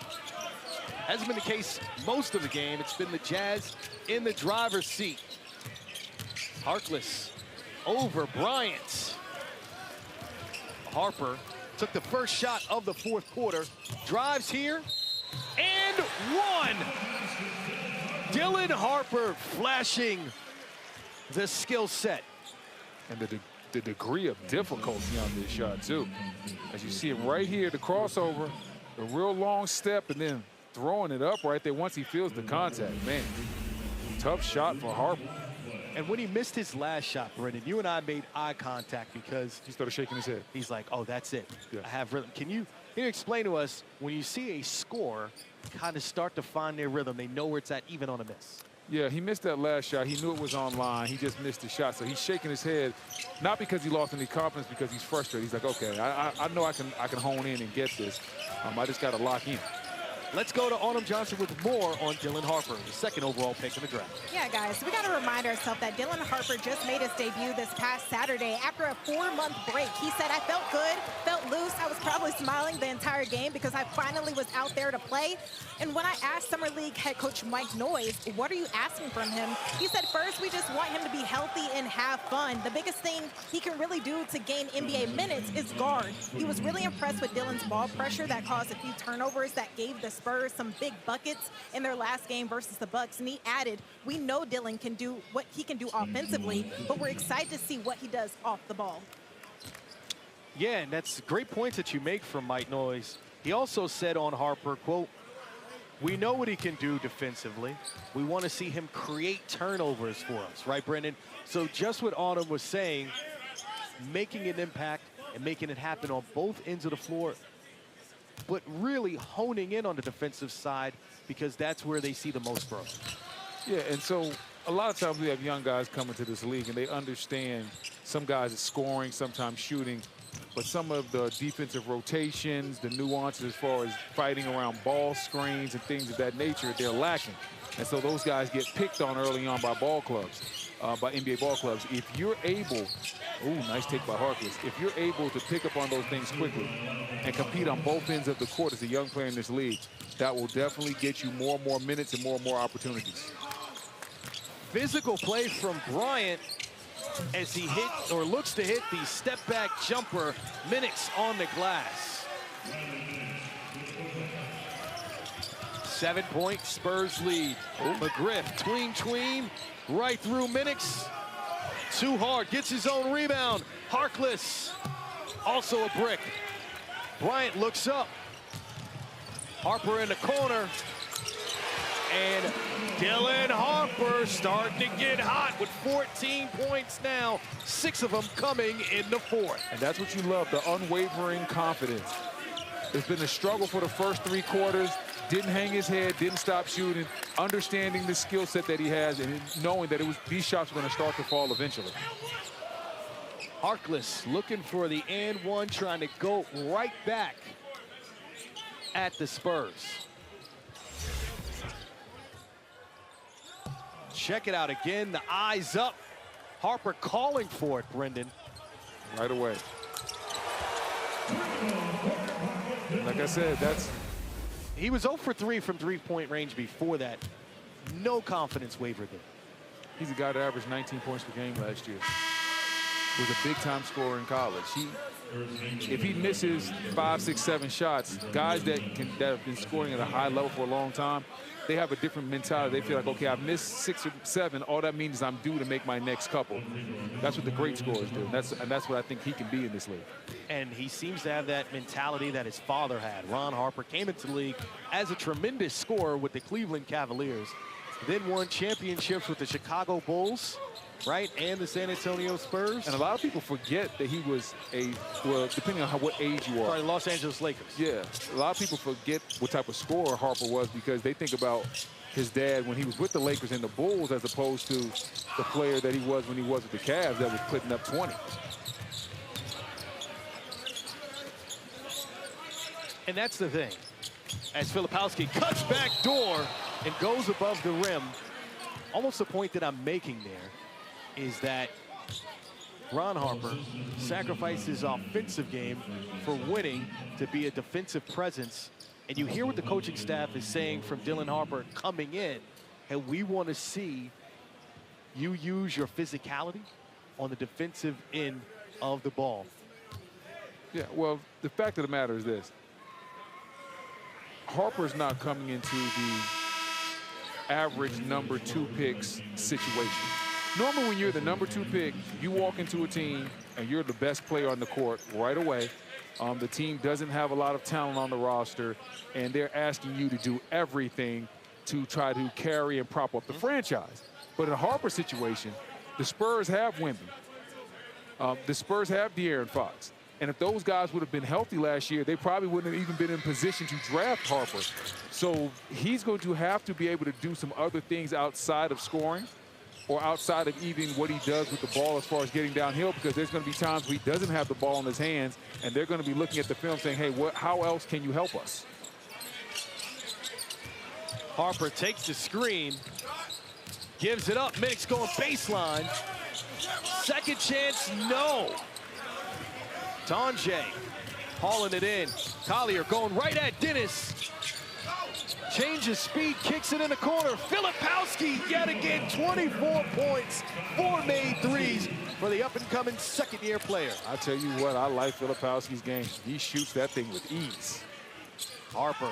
Hasn't been the case most of the game. It's been the Jazz in the driver's seat. Harkless over Bryant. Harper took the first shot of the fourth quarter. Drives here and one. Dylan Harper flashing the skill set. And the degree of difficulty on this shot, too. As you see it right here, the crossover, a real long step, and then throwing it up right there once he feels the contact. Man, tough shot for Harper. And when he missed his last shot, Brendan, you and I made eye contact because he started shaking his head. He's like, oh, that's it. Yeah. I have rhythm. Can you explain to us, when you see a scorer kind of start to find their rhythm, they know where it's at even on a miss? Yeah, he missed that last shot. He knew it was online. He just missed the shot. So he's shaking his head, not because he lost any confidence, because he's frustrated. He's like, okay, I know I can hone in and get this. I just got to lock in. Let's go to Autumn Johnson with more on Dylan Harper, the second overall pick in the draft. Yeah, guys, we got to remind ourselves that Dylan Harper just made his debut this past Saturday after a 4-month break. He said, I felt good, felt loose. I was probably smiling the entire game because I finally was out there to play. And when I asked Summer League head coach Mike Noyes, what are you asking from him? He said, first, we just want him to be healthy and have fun. The biggest thing he can really do to gain NBA minutes is guard. He was really impressed with Dylan's ball pressure that caused a few turnovers that gave the Spurs some big buckets in their last game versus the Bucks. And he added, we know Dylan can do what he can do offensively, but we're excited to see what he does off the ball. Yeah, and that's great points that you make from Mike Noyes. He also said on Harper, quote, We know what he can do defensively. We want to see him create turnovers for us, right, Brendan? So just what Autumn was saying, making an impact and making it happen on both ends of the floor, but really honing in on the defensive side because that's where they see the most growth. Yeah, and so a lot of times we have young guys coming to this league and they understand some guys are scoring, sometimes shooting, but some of the defensive rotations, the nuances as far as fighting around ball screens and things of that nature, they're lacking. And so those guys get picked on early on by ball clubs, by NBA ball clubs. If you're able, nice take by Harkless. If you're able to pick up on those things quickly and compete on both ends of the court as a young player in this league, that will definitely get you more and more minutes and more opportunities. Physical play from Bryant as he hit or looks to hit the step back jumper. Minix on the glass. 7-point Spurs lead. McGriff, tween, right through Minix. Too hard, gets his own rebound. Harkless, also a brick. Bryant looks up. Harper in the corner. And Dylan Harper starting to get hot with 14 points now. 6 of them coming in the fourth. And that's what you love, the unwavering confidence. It's been a struggle for the first 3 quarters. Didn't hang his head, didn't stop shooting, understanding the skill set that he has and knowing that these shots were going to start to fall eventually. Harkless looking for the and one, trying to go right back at the Spurs. Check it out again, the eyes up. Harper calling for it, Brendan. Right away. Like I said, he was 0 for 3 from three-point range before that. No confidence wavered there. He's a guy that averaged 19 points per game last year. He was a big-time scorer in college. If he misses 5, 6, 7 shots, guys that have been scoring at a high level for a long time, they have a different mentality. They feel like, okay, I've missed 6 or 7. All that means is I'm due to make my next couple. That's what the great scorers do. And that's what I think he can be in this league. And he seems to have that mentality that his father had. Ron Harper came into the league as a tremendous scorer with the Cleveland Cavaliers, then won championships with the Chicago Bulls, right, and the San Antonio Spurs. And a lot of people forget that he was well, depending on what age you are. Sorry, Los Angeles Lakers. Yeah, a lot of people forget what type of scorer Harper was because they think about his dad when he was with the Lakers and the Bulls as opposed to the player that he was when he was with the Cavs that was putting up 20. And that's the thing. As Filipowski cuts back door and goes above the rim, almost the point that I'm making there is that Ron Harper sacrificed his offensive game for winning to be a defensive presence. And you hear what the coaching staff is saying from Dylan Harper coming in. And we want to see you use your physicality on the defensive end of the ball. Yeah, well, the fact of the matter is this. Harper's not coming into the average number 2 picks situation. Normally when you're the number 2 pick, you walk into a team and you're the best player on the court right away. The team doesn't have a lot of talent on the roster, and they're asking you to do everything to try to carry and prop up the franchise. But in a Harper situation, the Spurs have Wemby. The Spurs have De'Aaron Fox. And if those guys would have been healthy last year, they probably wouldn't have even been in position to draft Harper. So he's going to have to be able to do some other things outside of scoring or outside of even what he does with the ball as far as getting downhill, because there's going to be times where he doesn't have the ball in his hands, and they're going to be looking at the film saying, hey, how else can you help us? Harper takes the screen, gives it up. Minix going baseline. Second chance, no. Tonje hauling it in. Collier going right at Dennis. Changes speed, kicks it in the corner. Filipowski yet again, 24 points, 4 made threes for the up-and-coming second-year player. I tell you what, I like Filipowski's game. He shoots that thing with ease. Harper.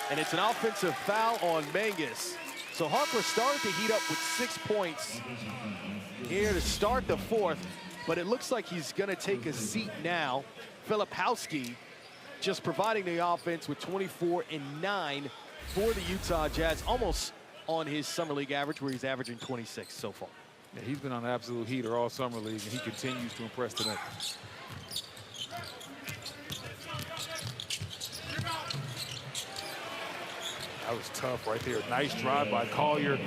And it's an offensive foul on Mangus. So Harper started to heat up with 6 points here to start the fourth. But it looks like he's going to take a seat now. Filipowski just providing the offense with 24 and 9 for the Utah Jazz, almost on his summer league average, where he's averaging 26 so far. Yeah, he's been on an absolute heater all summer league, and he continues to impress tonight. That was tough right there. Nice drive by Collier.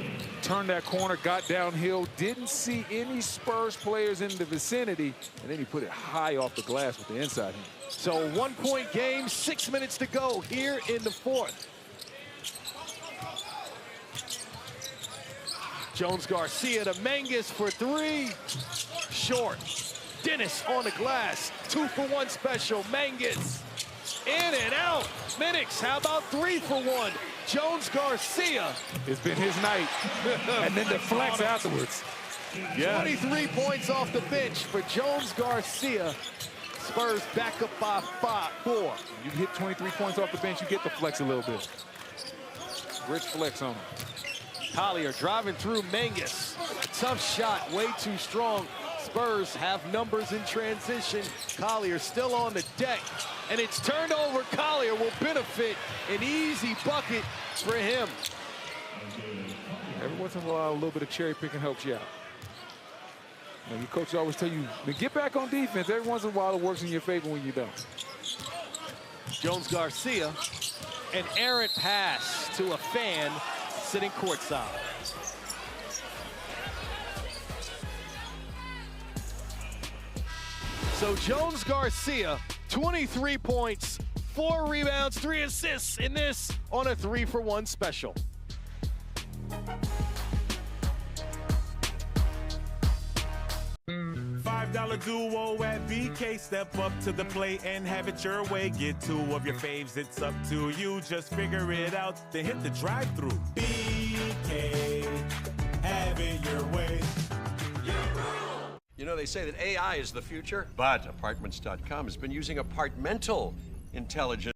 Turned that corner, got downhill, didn't see any Spurs players in the vicinity, and then he put it high off the glass with the inside hand. So 1-point game, 6 minutes to go here in the fourth. Jones Garcia to Mangus for 3. Short. Dennis on the glass. 2-for-1 special. Mangus in and out. Minix, how about 3 for 1? Jones Garcia. It's been his night. And then the flex afterwards. Yeah. 23 points off the bench for Jones Garcia. Spurs back up by 4. You hit 23 points off the bench, you get the flex a little bit. Rich flex on him. Collier driving through Mangus. Tough shot, way too strong. Spurs have numbers in transition. Collier still on the deck, and it's turned over. Collier will benefit. An easy bucket for him. Every once in a while, a little bit of cherry picking helps you out. You know, your coaches always tell you to get back on defense. Every once in a while, it works in your favor when you don't. Jones Garcia, an errant pass to a fan sitting courtside. So Jones Garcia, 23 points, 4 rebounds, 3 assists in this on a 3-for-1 special. $5 duo at BK. Step up to the plate and have it your way. Get 2 of your faves, it's up to you. Just figure it out, then hit the drive-thru. BK, have it your way. You know, they say that AI is the future, but Apartments.com has been using apartmental intelligence.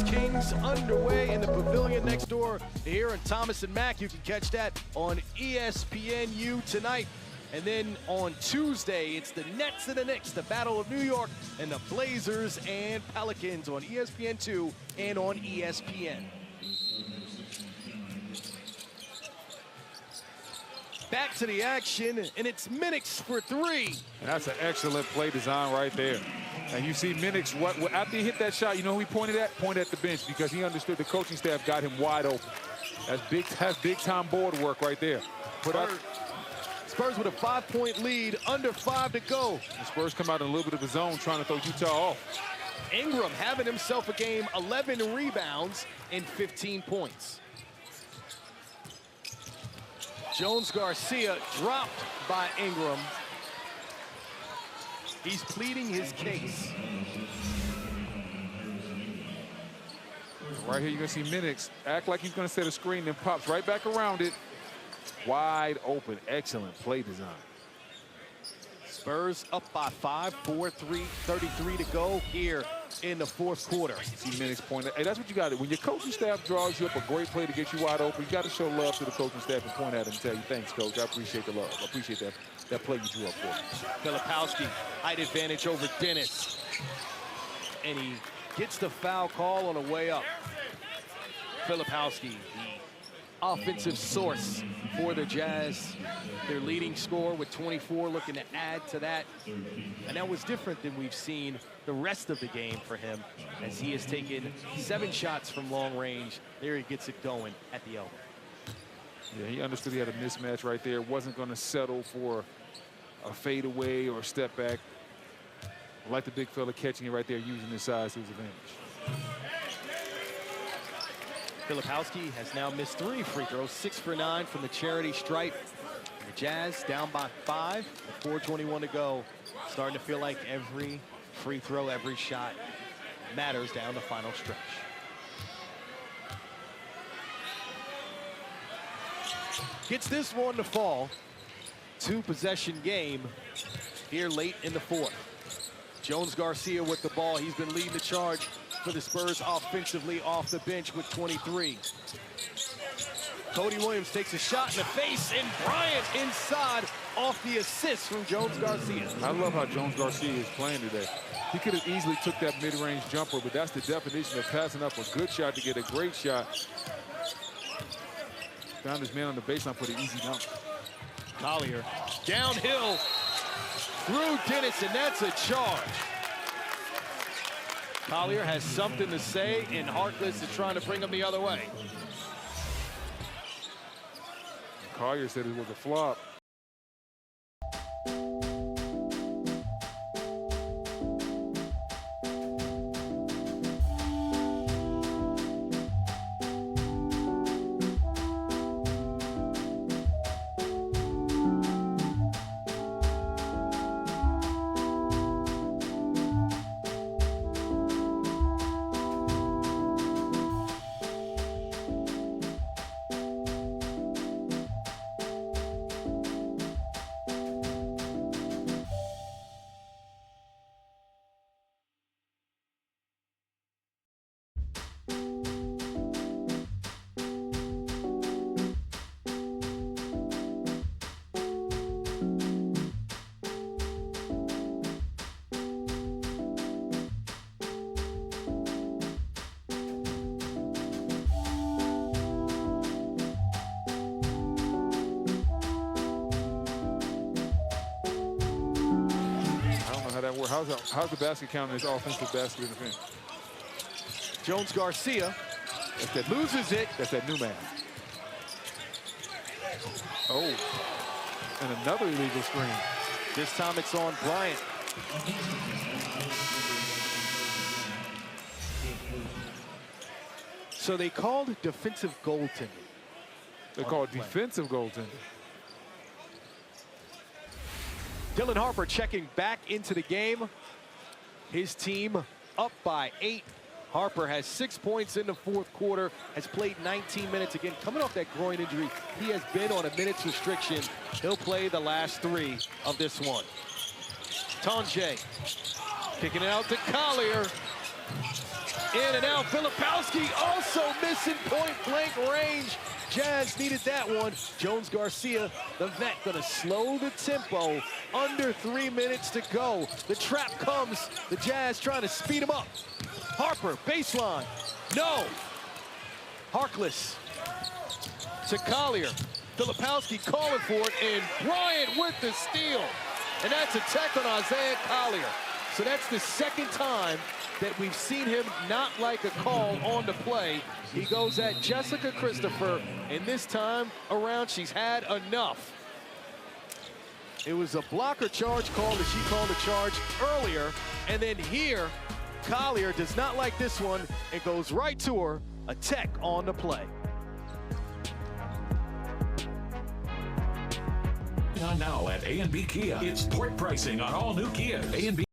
Kings underway in the pavilion next door here in Thomas and Mack. You can catch that on ESPNU tonight. And then on Tuesday, it's the Nets and the Knicks, the Battle of New York, and the Blazers and Pelicans on ESPN2 and on ESPN. Back to the action, and it's Minix for 3. And that's an excellent play design right there. And you see Minix, after he hit that shot, you know who he pointed at? Pointed at the bench, because he understood the coaching staff got him wide open. That's big-time board work right there. Spurs with a 5-point lead, under 5 to go. The Spurs come out in a little bit of a zone trying to throw Utah off. Ingram having himself a game, 11 rebounds and 15 points. Jones Garcia dropped by Ingram. He's pleading his case. Right here, you're going to see Minix act like he's going to set a screen, then pops right back around it. Wide open. Excellent play design. Spurs up by 5, 4:33 to go here in the fourth quarter. See minutes point. Hey, that's what you got to do. When your coaching staff draws you up a great play to get you wide open, you got to show love to the coaching staff and point at it and tell you, thanks, coach. I appreciate the love. I appreciate that play you drew up for me. Filipowski, height advantage over Dennis. And he gets the foul call on the way up. Filipowski, the offensive source for the Jazz. Their leading scorer with 24, looking to add to that. And that was different than we've seen the rest of the game for him, as he has taken 7 shots from long range. There he gets it going at the elbow. Yeah, he understood he had a mismatch right there. Wasn't going to settle for a fadeaway or a step back. I like the big fella catching it right there, using his size to his advantage. Filipowski has now missed 3 free throws, 6 for 9 from the charity stripe. The Jazz down by 5, with 4:21 to go. Starting to feel like every free throw, every shot matters down the final stretch. Gets this one to fall. 2-possession game here late in the fourth. Jones Garcia with the ball. He's been leading the charge for the Spurs offensively off the bench with 23. Cody Williams takes a shot in the face, and Bryant inside off the assist from Jones Garcia. I love how Jones Garcia is playing today. He could have easily took that mid-range jumper, but that's the definition of passing up a good shot to get a great shot. Found his man on the baseline for the easy dunk. Collier downhill through Dennis, and that's a charge. Collier has something to say, and Harkless is trying to bring him the other way. Collier said it was a flop. How's the basket count as offensive basket in the finish? Jones Garcia loses it. That's that new man. Oh, and another illegal screen. This time it's on Bryant. So they called defensive goaltending. They called defensive goaltending. Dylan Harper checking back into the game. His team up by 8. Harper has 6 points in the fourth quarter, has played 19 minutes. Again, coming off that groin injury, he has been on a minutes restriction. He'll play the last 3 of this one. Tonje kicking it out to Collier. In and out, Filipowski also missing point-blank range. Jazz needed that one. Jones Garcia, the vet, gonna slow the tempo. Under 3 minutes to go. The trap comes. The Jazz trying to speed him up. Harper, baseline. No. Harkless to Collier. Filipowski calling for it, and Bryant with the steal. And that's a tech on Isaiah Collier. So that's the second time that we've seen him not like a call on the play. He goes at Jessica Christopher, and this time around, she's had enough. It was a blocker charge call that she called a charge earlier, and then here, Collier does not like this one and goes right to her, a tech on the play. On now at A&B Kia, it's port pricing on all new Kias. A&B.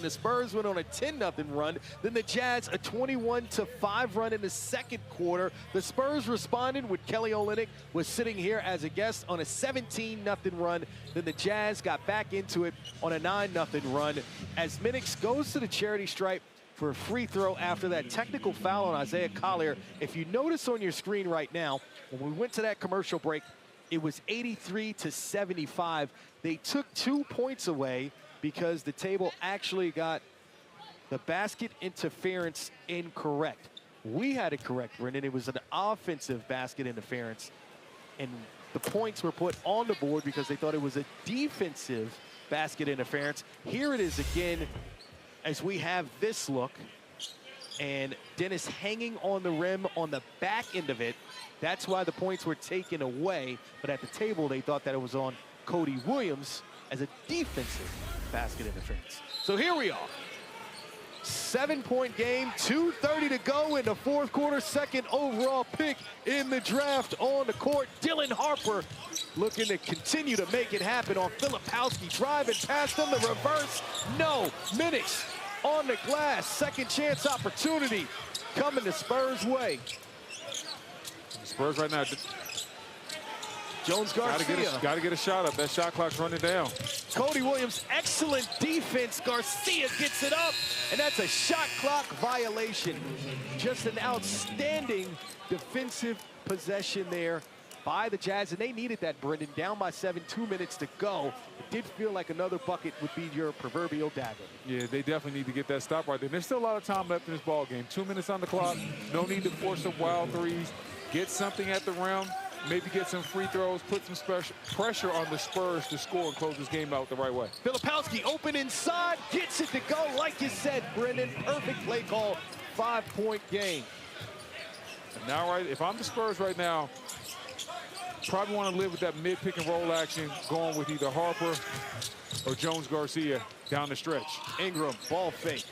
7. The Spurs went on a 10-0 run. Then the Jazz a 21-5 run in the second quarter. The Spurs responded with Kelly Olynyk was sitting here as a guest on a 17-0 run. Then the Jazz got back into it on a 9-0 run as Minix goes to the charity stripe for a free throw after that technical foul on Isaiah Collier. If you notice on your screen right now, when we went to that commercial break, it was 83-75. They took 2 points away because the table actually got the basket interference incorrect. We had it correct, Brendan. It was an offensive basket interference, and the points were put on the board because they thought it was a defensive basket interference. Here it is again as we have this look, and Dennis hanging on the rim on the back end of it. That's why the points were taken away, but at the table they thought that it was on Cody Williams as a defensive basket interference. So here we are. 7-point game, 2:30 to go in the fourth quarter. Second overall pick in the draft on the court. Dylan Harper looking to continue to make it happen on Filipowski. Driving past him, the reverse. No. Minix on the glass. Second chance opportunity coming the Spurs' way. Spurs right now. Jones Garcia. Got to get a shot up. That shot clock's running down. Cody Williams, excellent defense. Garcia gets it up, and that's a shot clock violation. Just an outstanding defensive possession there by the Jazz, and they needed that, Brendan. Down by 7, 2 minutes to go. It did feel like another bucket would be your proverbial dagger. Yeah, they definitely need to get that stop right there. There's still a lot of time left in this ball game. 2 minutes on the clock. No need to force some wild threes. Get something at the rim. Maybe get some free throws, put some special pressure on the Spurs to score and close this game out the right way. Filipowski open inside, gets it to go. Like you said, Brendan, perfect play call, 5-point game. And now, right, if I'm the Spurs right now, probably want to live with that mid-pick and roll action, going with either Harper or Jones Garcia down the stretch. Ingram, ball fake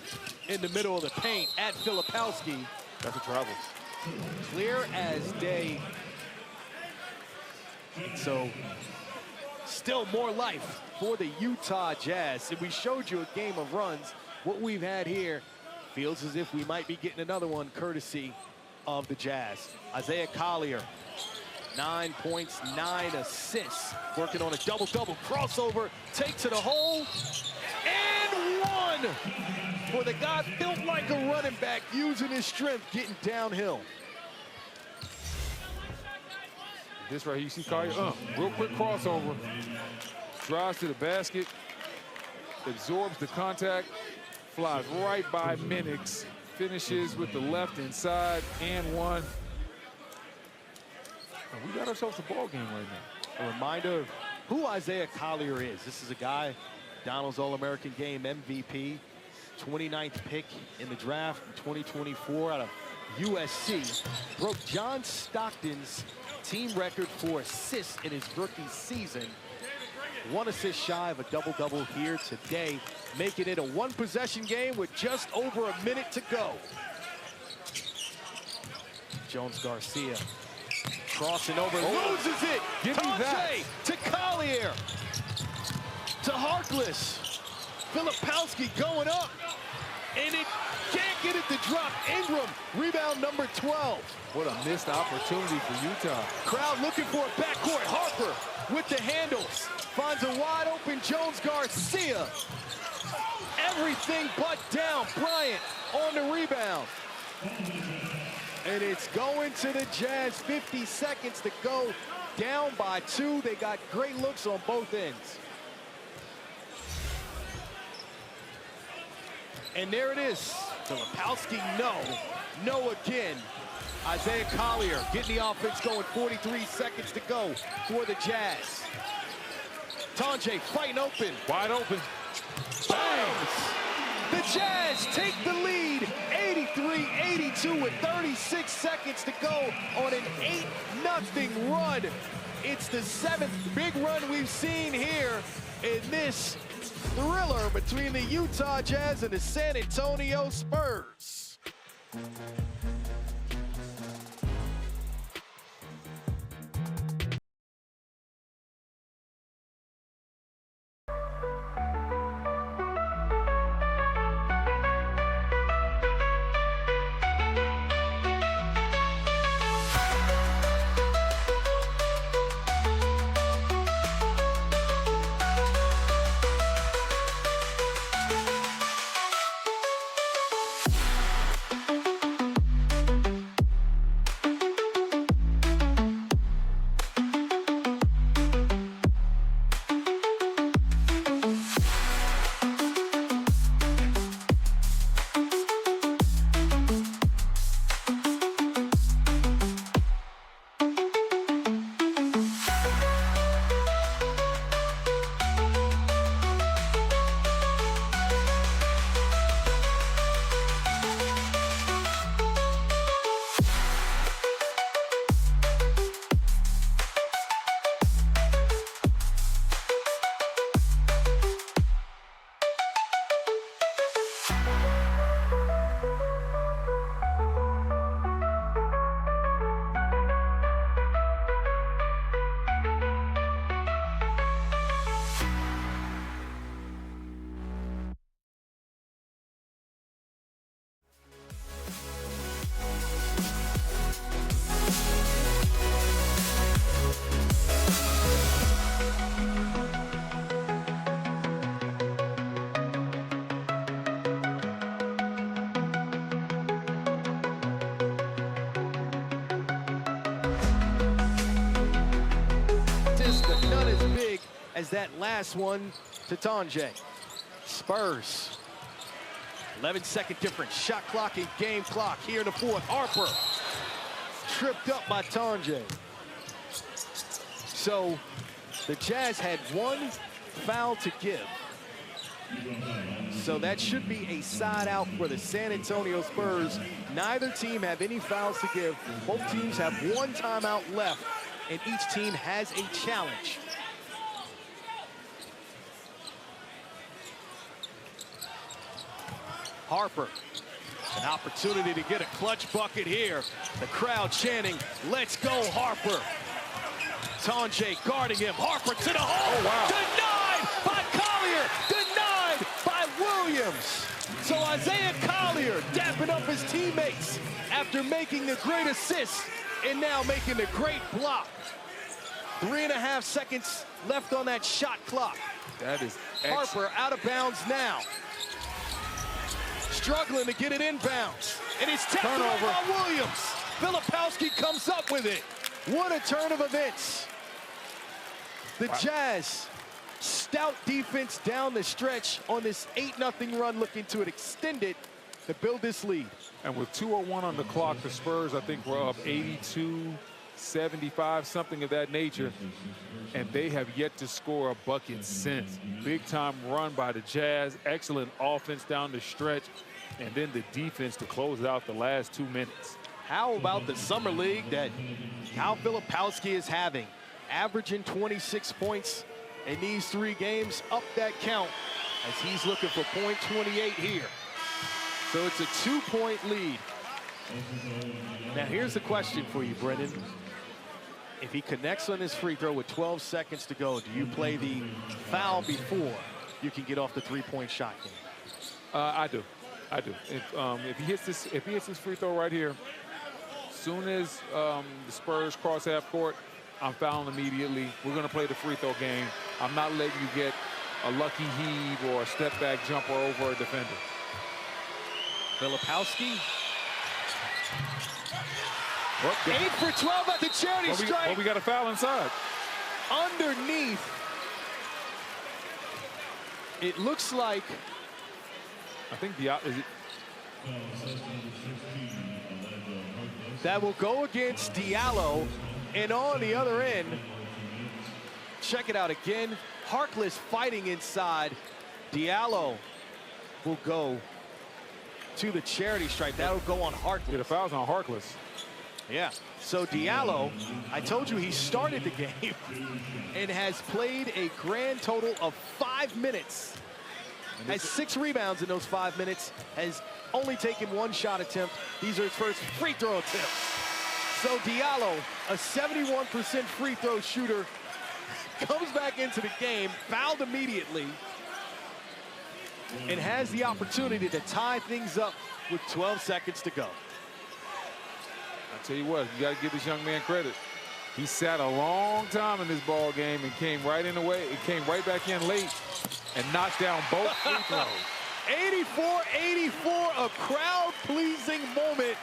in the middle of the paint at Filipowski. That's a travel. Clear as day. So still more life for the Utah Jazz. And we showed you a game of runs. What we've had here feels as if we might be getting another one courtesy of the Jazz. Isaiah Collier, 9 points, 9 assists. Working on a double-double crossover. Take to the hole. And one for the guy built like a running back, using his strength, getting downhill. This right here, you see Collier, real quick crossover. Drives to the basket, absorbs the contact, flies right by Minix, finishes with the left inside, and one. And we got ourselves a ball game right now. A reminder of who Isaiah Collier is. This is a guy, Donald's All-American Game MVP, 29th pick in the draft in 2024 out of USC. Broke John Stockton's team record for assists in his rookie season. 1 assist shy of a double-double here today, making it a 1-possession game with just over a minute to go. Jones Garcia crossing over, loses it. Give me that. To Collier, to Harkless. Filipowski going up, and it can't get it to drop. Ingram, rebound number 12. What a missed opportunity for Utah. Crowd looking for a backcourt. Harper with the handles. Finds a wide open Jones Garcia. Everything but down. Bryant on the rebound. And it's going to the Jazz. 50 seconds to go. Down by 2. They got great looks on both ends. And there it is. Filipowski, no again. Isaiah Collier getting the offense going. 43 seconds to go for the Jazz. Tonje fighting open. Wide open. Bangs. The Jazz take the lead. 83-82 with 36 seconds to go on an 8-0 run. It's the 7th big run we've seen here in this thriller between the Utah Jazz and the San Antonio Spurs. as that last one to Tonje. Spurs. 11-second difference. Shot clock and game clock here in the fourth. Harper tripped up by Tonje. So the Jazz had one foul to give. So that should be a side out for the San Antonio Spurs. Neither team have any fouls to give. Both teams have one timeout left, and each team has a challenge. Harper, an opportunity to get a clutch bucket here. The crowd chanting, "Let's go, Harper." Tonje guarding him. Harper to the hole. Oh, wow. Denied by Collier. Denied by Williams. So Isaiah Collier dapping up his teammates after making the great assist and now making the great block. 3.5 seconds left on that shot clock. That is Harper out of bounds now. Struggling to get it inbounds. And it's tapped Turnover by Williams. Filipowski comes up with it. What a turn of events. The Jazz, stout defense down the stretch on this 8-0 run, looking to extend it to build this lead. And with 2:01 on the clock, the Spurs, I think, were up 82-75, something of that nature. And they have yet to score a bucket since. Big-time run by the Jazz. Excellent offense down the stretch. And then the defense to close out the last 2 minutes. How about the summer league that Kyle Filipowski is having? Averaging 26 points in these 3 games, up that count as he's looking for point 28 here. So it's a 2-point lead. Now here's the question for you, Brendan. If he connects on his free throw with 12 seconds to go, do you play the foul before you can get off the 3-point shot game? I do. If he hits this free throw right here, as soon as the Spurs cross half court, I'm fouling immediately. We're going to play the free throw game. I'm not letting you get a lucky heave or a step back jumper over a defender. Filipowski. 8 for 12 at the charity strike. We got a foul inside. Underneath. It looks like. I think is it? That will go against Diallo. And on the other end, check it out again. Harkless fighting inside. Diallo will go to the charity stripe. That'll go on Harkless. Yeah, the foul's on Harkless. Yeah. So Diallo, I told you he started the game and has played a grand total of 5 minutes. Has 6 rebounds in those 5 minutes. Has only taken 1 shot attempt. These are his first free throw attempts. So Diallo, a 71% free throw shooter, comes back into the game, fouled immediately, and has the opportunity to tie things up with 12 seconds to go. I tell you what, you got to give this young man credit. He sat a long time in this ball game and came right in the way. It came right back in late and knocked down both free throws. 84-84, a crowd-pleasing moment.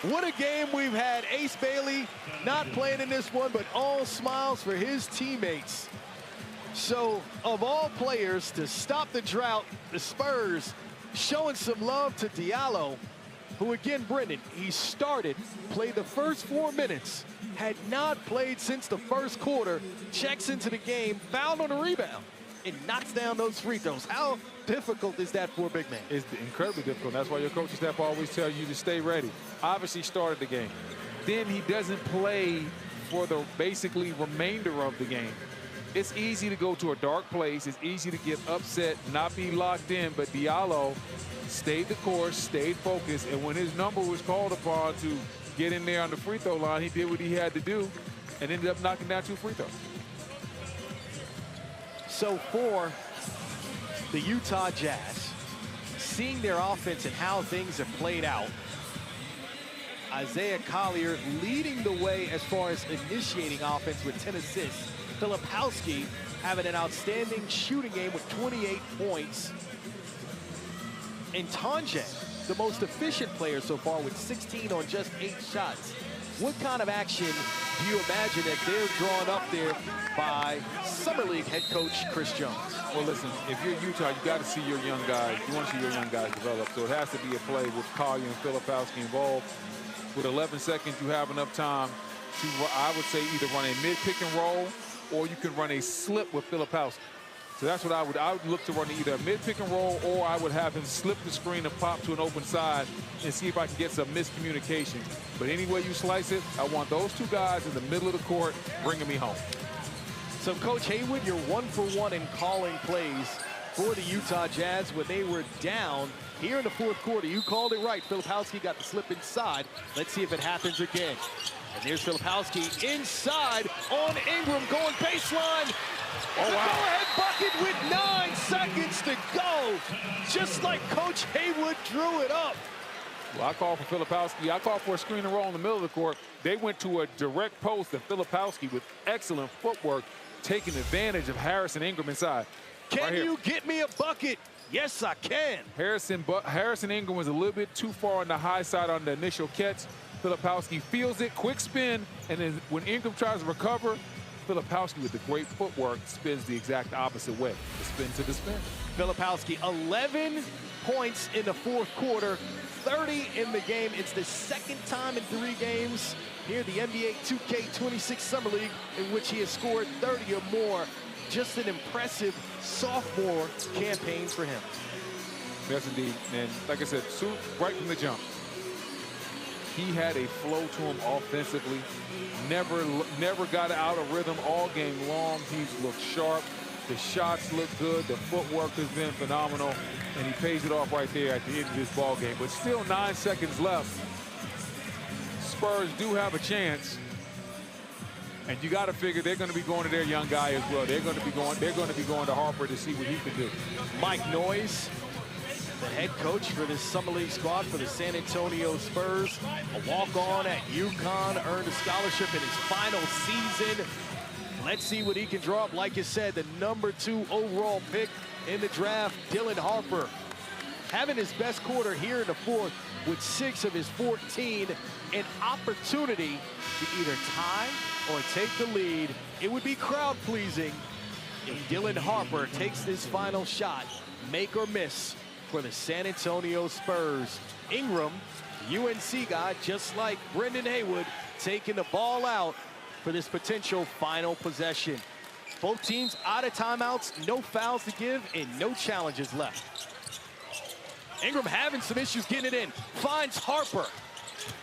What a game we've had. Ace Bailey not playing in this one, but all smiles for his teammates. So, of all players to stop the drought, the Spurs showing some love to Diallo, who again, Brendan, he started, played the first 4 minutes, had not played since the first quarter, checks into the game, fouled on a rebound, and knocks down those free throws. How difficult is that for a big man? It's incredibly difficult. That's why your coaching staff always tell you to stay ready. Obviously started the game. Then he doesn't play for the basically remainder of the game. It's easy to go to a dark place. It's easy to get upset, not be locked in, but Diallo stayed the course, stayed focused, and when his number was called upon to get in there on the free throw line, he did what he had to do and ended up knocking down 2 free throws. So for the Utah Jazz, seeing their offense and how things have played out, Isaiah Collier leading the way as far as initiating offense with 10 assists. Filipowski having an outstanding shooting game with 28 points. And Tonje, the most efficient player so far with 16 on just 8 shots. What kind of action do you imagine that they're drawn up there by Summer League head coach Chris Jones? Well, listen, if you're Utah, you got to see your young guys. You want to see your young guys develop. So it has to be a play with Collier and Filipowski involved. With 11 seconds, you have enough time to, I would say, either run a mid-pick and roll, or you can run a slip with Filipowski. So that's what I would look to run either a mid-pick and roll, or I would have him slip the screen and pop to an open side and see if I can get some miscommunication. But any way you slice it, I want those two guys in the middle of the court bringing me home. So, Coach Haywood, you're 1 for 1 in calling plays for the Utah Jazz when they were down here in the fourth quarter. You called it right. Filipowski got the slip inside. Let's see if it happens again. And there's Filipowski inside on Ingram going baseline. Oh, wow. Go-ahead bucket with 9 seconds to go. Just like Coach Haywood drew it up. Well, I called for Filipowski. I called for a screen and roll in the middle of the court. They went to a direct post, and Filipowski with excellent footwork taking advantage of Harrison Ingram inside. Can you get me a bucket? Yes, I can. Harrison Ingram was a little bit too far on the high side on the initial catch. Filipowski feels it, quick spin, and then when Ingram tries to recover, Filipowski with the great footwork spins the exact opposite way. The spin to the spin. Filipowski, 11 points in the fourth quarter, 30 in the game. It's the second time in 3 games here, the NBA2K26 Summer League, in which he has scored 30 or more. Just an impressive sophomore campaign for him. Yes, indeed. And like I said, right from the jump, he had a flow to him offensively. Never got out of rhythm all game long. He's looked sharp. The shots look good. The footwork has been phenomenal. And he pays it off right there at the end of this ball game. But still 9 seconds left. Spurs do have a chance. And you got to figure they're going to be going to their young guy as well. They're going to be going to Harper to see what he can do. Mike Noyes, the head coach for this Summer League squad for the San Antonio Spurs. A walk-on at UConn, earned a scholarship in his final season. Let's see what he can draw up. Like you said, the #2 overall pick in the draft, Dylan Harper, having his best quarter here in the fourth with 6 of his 14, an opportunity to either tie or take the lead. It would be crowd-pleasing if Dylan Harper takes this final shot, make or miss, for the San Antonio Spurs. Ingram, UNC guy, just like Brendan Haywood, taking the ball out for this potential final possession. Both teams out of timeouts, no fouls to give, and no challenges left. Ingram having some issues getting it in, finds Harper.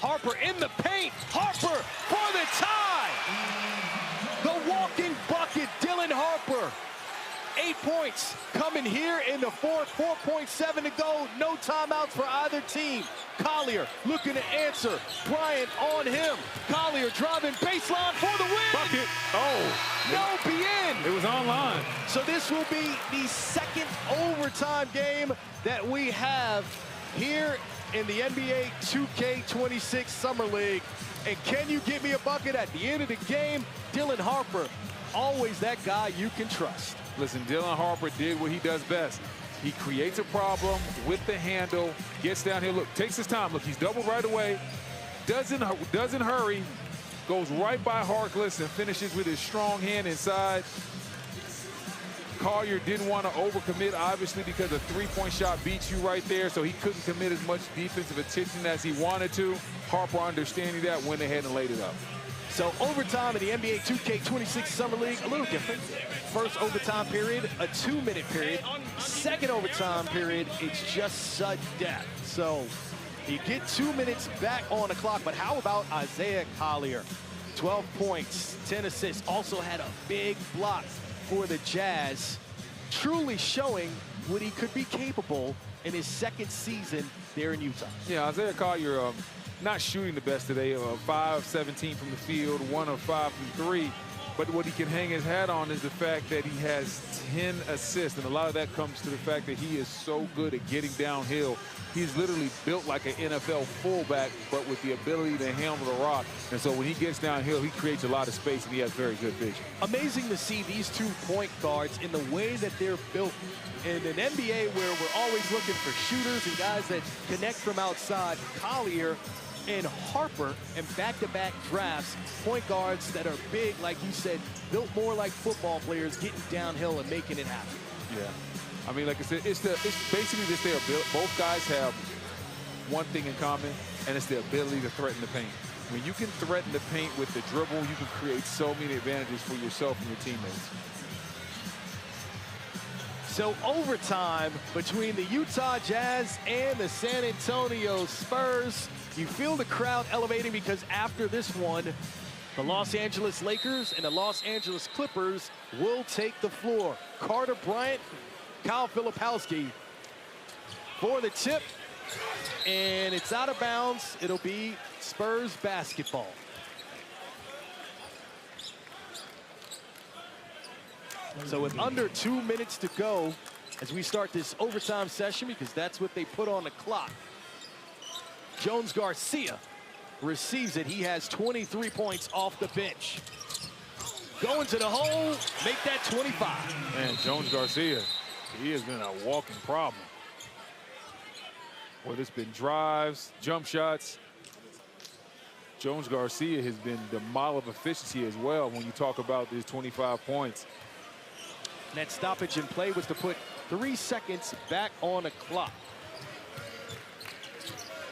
Harper in the paint, Harper for the tie! The walking bucket, Dylan Harper. 8 points coming here in the fourth, 4.7 to go, no timeouts for either team. Collier looking to answer, Bryant on him. Collier driving baseline for the win. Bucket, oh. No, bien. It was online. So this will be the second overtime game that we have here in the NBA 2K26 Summer League. And can you get me a bucket at the end of the game? Dylan Harper, always that guy you can trust. Listen, Dylan Harper did what he does best. He creates a problem with the handle, gets down here, look, takes his time. Look, he's doubled right away, doesn't hurry, goes right by Harkless and finishes with his strong hand inside. Collier didn't want to overcommit, obviously, because a three-point shot beats you right there, so he couldn't commit as much defensive attention as he wanted to. Harper, understanding that, went ahead and laid it up. So overtime in the NBA 2K26 Summer League, a little different. First overtime period, a 2-minute period. Second overtime period, it's just sudden death. So you get 2 minutes back on the clock, but how about Isaiah Collier? 12 points, 10 assists, also had a big block for the Jazz, truly showing what he could be capable in his second season there in Utah. Yeah, Isaiah Collier, not shooting the best today, 5-17 from the field, 1 of 5 from 3. But what he can hang his hat on is the fact that he has 10 assists, and a lot of that comes to the fact that he is so good at getting downhill. He's literally built like an NFL fullback, but with the ability to handle the rock. And so when he gets downhill, he creates a lot of space, and he has very good vision. Amazing to see these 2 point guards in the way that they're built in an NBA where we're always looking for shooters and guys that connect from outside. Collier and Harper in back-to-back drafts, point guards that are big, like you said, built more like football players, getting downhill and making it happen. Yeah. I mean, like I said, it's basically this their ability. Both guys have one thing in common, and it's the ability to threaten the paint. When you can threaten the paint with the dribble, you can create so many advantages for yourself and your teammates. So overtime between the Utah Jazz and the San Antonio Spurs. You feel the crowd elevating because after this one, the Los Angeles Lakers and the Los Angeles Clippers will take the floor. Carter Bryant, Kyle Filipowski for the tip, and it's out of bounds. It'll be Spurs basketball. So with under 2 minutes to go as we start this overtime session, because that's what they put on the clock. Jones Garcia receives it. He has 23 points off the bench. Going to the hole, make that 25. Man, Jones Garcia, he has been a walking problem. Whether it's been drives, jump shots, Jones Garcia has been the model of efficiency as well when you talk about his 25 points. That stoppage in play was to put 3 seconds back on the clock.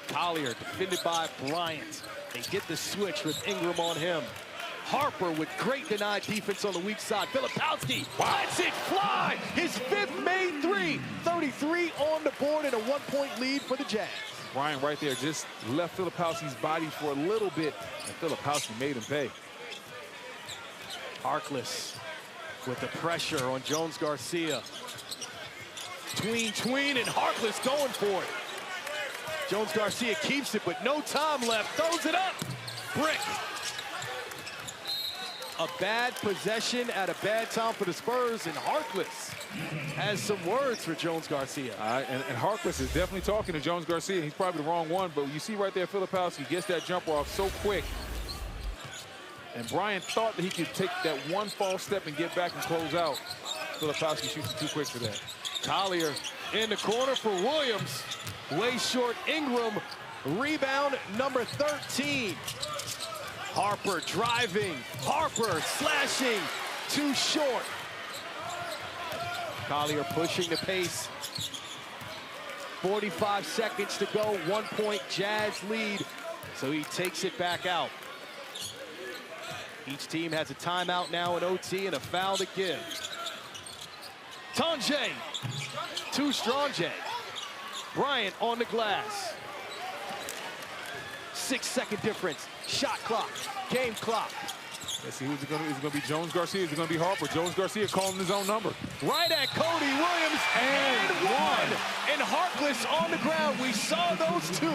Collier defended by Bryant. They get the switch with Ingram on him. Harper with great denied defense on the weak side. Filipowski lets it fly. His 5th made 3. 33 on the board and a 1-point lead for the Jazz. Bryant right there just left Filipowski's body for a little bit, and Filipowski made him pay. Harkless with the pressure on Jones Garcia. Tween, and Harkless going for it. Jones Garcia keeps it, but no time left. Throws it up. Brick. A bad possession at a bad time for the Spurs, and Harkless has some words for Jones Garcia. And Harkless is definitely talking to Jones Garcia. He's probably the wrong one, but you see right there, Filipowski gets that jumper off so quick. And Bryant thought that he could take that one false step and get back and close out. Filipowski shoots it too quick for that. Collier in the corner for Williams. Way short Ingram. Rebound number 13. Harper driving. Harper slashing. Too short. Collier pushing the pace. 45 seconds to go. 1-point Jazz lead. So he takes it back out. Each team has a timeout now in OT and a foul to give. Tonje to Strongje. Bryant on the glass. 6-second difference. Shot clock. Game clock. Let's see who's it going to be. Is it going to be Jones Garcia? Is it going to be Harper? Jones Garcia calling his own number. Right at Cody Williams. And one. And Harkless on the ground. We saw those two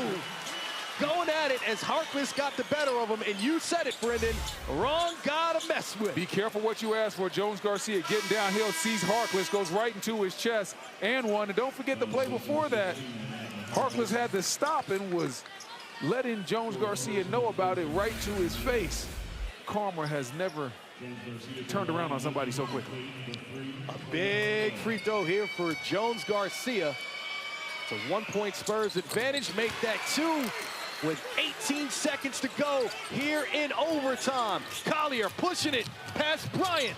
going at it as Harkless got the better of him. And you said it, Brendan. Wrong guy to mess with. Be careful what you ask for. Jones Garcia getting downhill, sees Harkless, goes right into his chest and one. And don't forget the play before that. Harkless had to stop and was letting Jones Garcia know about it right to his face. Karma has never turned around on somebody so quickly. A big free throw here for Jones Garcia. It's a 1-point Spurs advantage. Make that 2 with 18 seconds to go here in overtime. Collier pushing it past Bryant.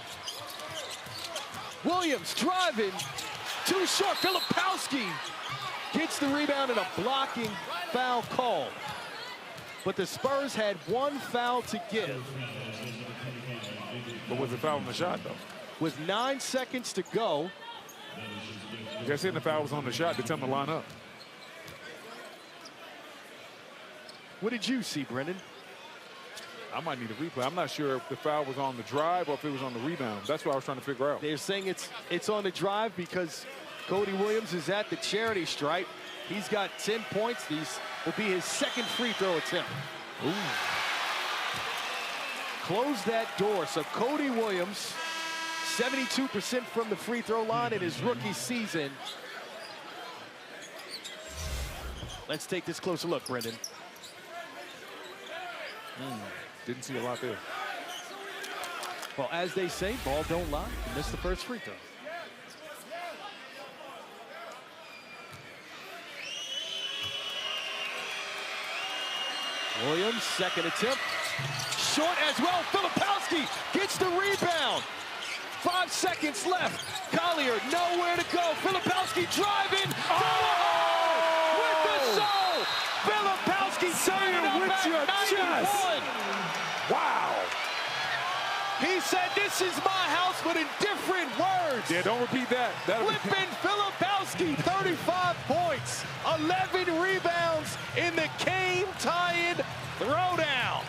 Williams driving. Too short. Filipowski gets the rebound and a blocking foul call. But the Spurs had one foul to give. But was the foul on the shot, though? With 9 seconds to go. They're saying the foul was on the shot. They tell them to line up. What did you see, Brendan? I might need a replay. I'm not sure if the foul was on the drive or if it was on the rebound. That's what I was trying to figure out. They're saying it's on the drive because Cody Williams is at the charity stripe. He's got 10 points. These will be his second free throw attempt. Ooh. Close that door. So Cody Williams, 72% from the free throw line in his rookie season. Let's take this closer look, Brendan. Didn't see a lot there. Well, as they say, ball don't lie. He missed the first free throw. Williams, second attempt. Short as well. Filipowski gets the rebound. 5 seconds left. Collier nowhere to go. Filipowski driving. Oh! With the soul. Filipowski saying it with your chest. Wow. He said, "This is my house," but in different words. Yeah, don't repeat that. Flippin' Filipowski, 35 points, 11 rebounds in the game-tying throwdown.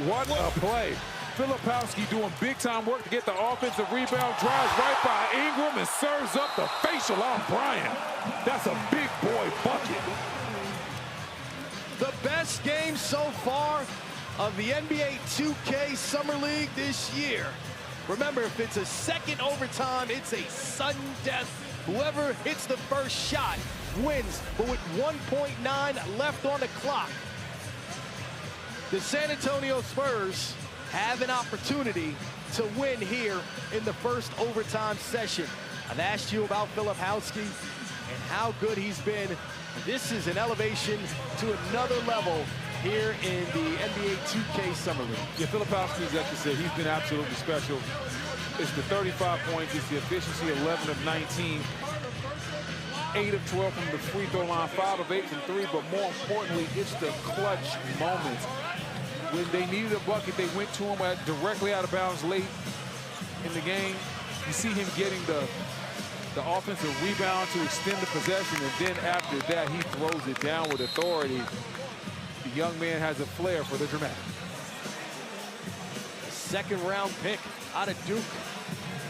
What a play. Filipowski doing big-time work to get the offensive rebound, drives right by Ingram and serves up the facial on Bryant. That's a big boy bucket. The best game so far of the NBA 2K Summer League this year. Remember, if it's a second overtime, it's a sudden death. Whoever hits the first shot wins, but with 1.9 left on the clock, the San Antonio Spurs have an opportunity to win here in the first overtime session. I've asked you about Filipowski and how good he's been. This is an elevation to another level here in the NBA 2K Summer League. Yeah, Filipowski, as I said, he's been absolutely special. It's the 35 points, it's the efficiency, 11 of 19. 8 of 12 from the free throw line, 5 of 8 from 3, but more importantly, it's the clutch moments. When they needed a bucket, they went to him directly out of bounds late in the game. You see him getting the offensive rebound to extend the possession, and then after that, he throws it down with authority. The young man has a flair for the dramatic. Second-round pick out of Duke,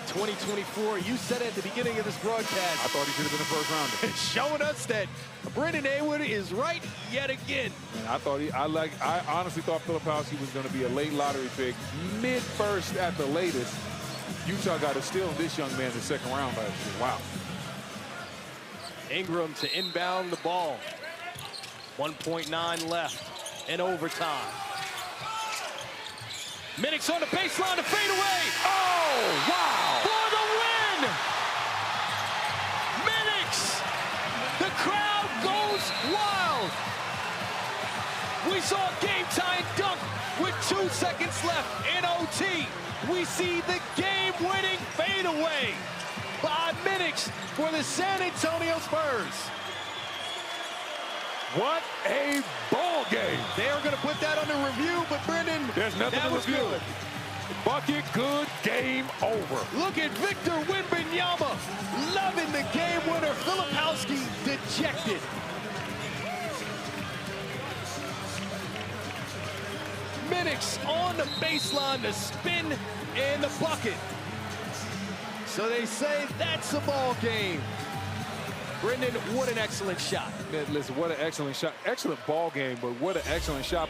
2024. You said at the beginning of this broadcast, I thought he should have been a first-rounder. Showing us that Brendan Haywood is right yet again. And I honestly thought Filipowski was going to be a late lottery pick, mid-first at the latest. Utah got a steal in this young man in the second round last year. Wow. Ingram to inbound the ball. 1.9 left in overtime. Minix on the baseline to fade away. Oh, wow. For the win. Minix. The crowd goes wild. We saw a game-tying dunk with 2 seconds left in OT. We see the game-winning fadeaway by Minix for the San Antonio Spurs. What a ball game. They are going to put that under review, but Brendan, there's nothing to review. Good. Bucket, good, game over. Look at Victor Wembanyama loving the game winner. Filipowski dejected. Minix on the baseline to spin in the bucket. So they say that's a ball game. Brendan, what an excellent shot. Man, listen, what an excellent shot. Excellent ball game, but what an excellent shot.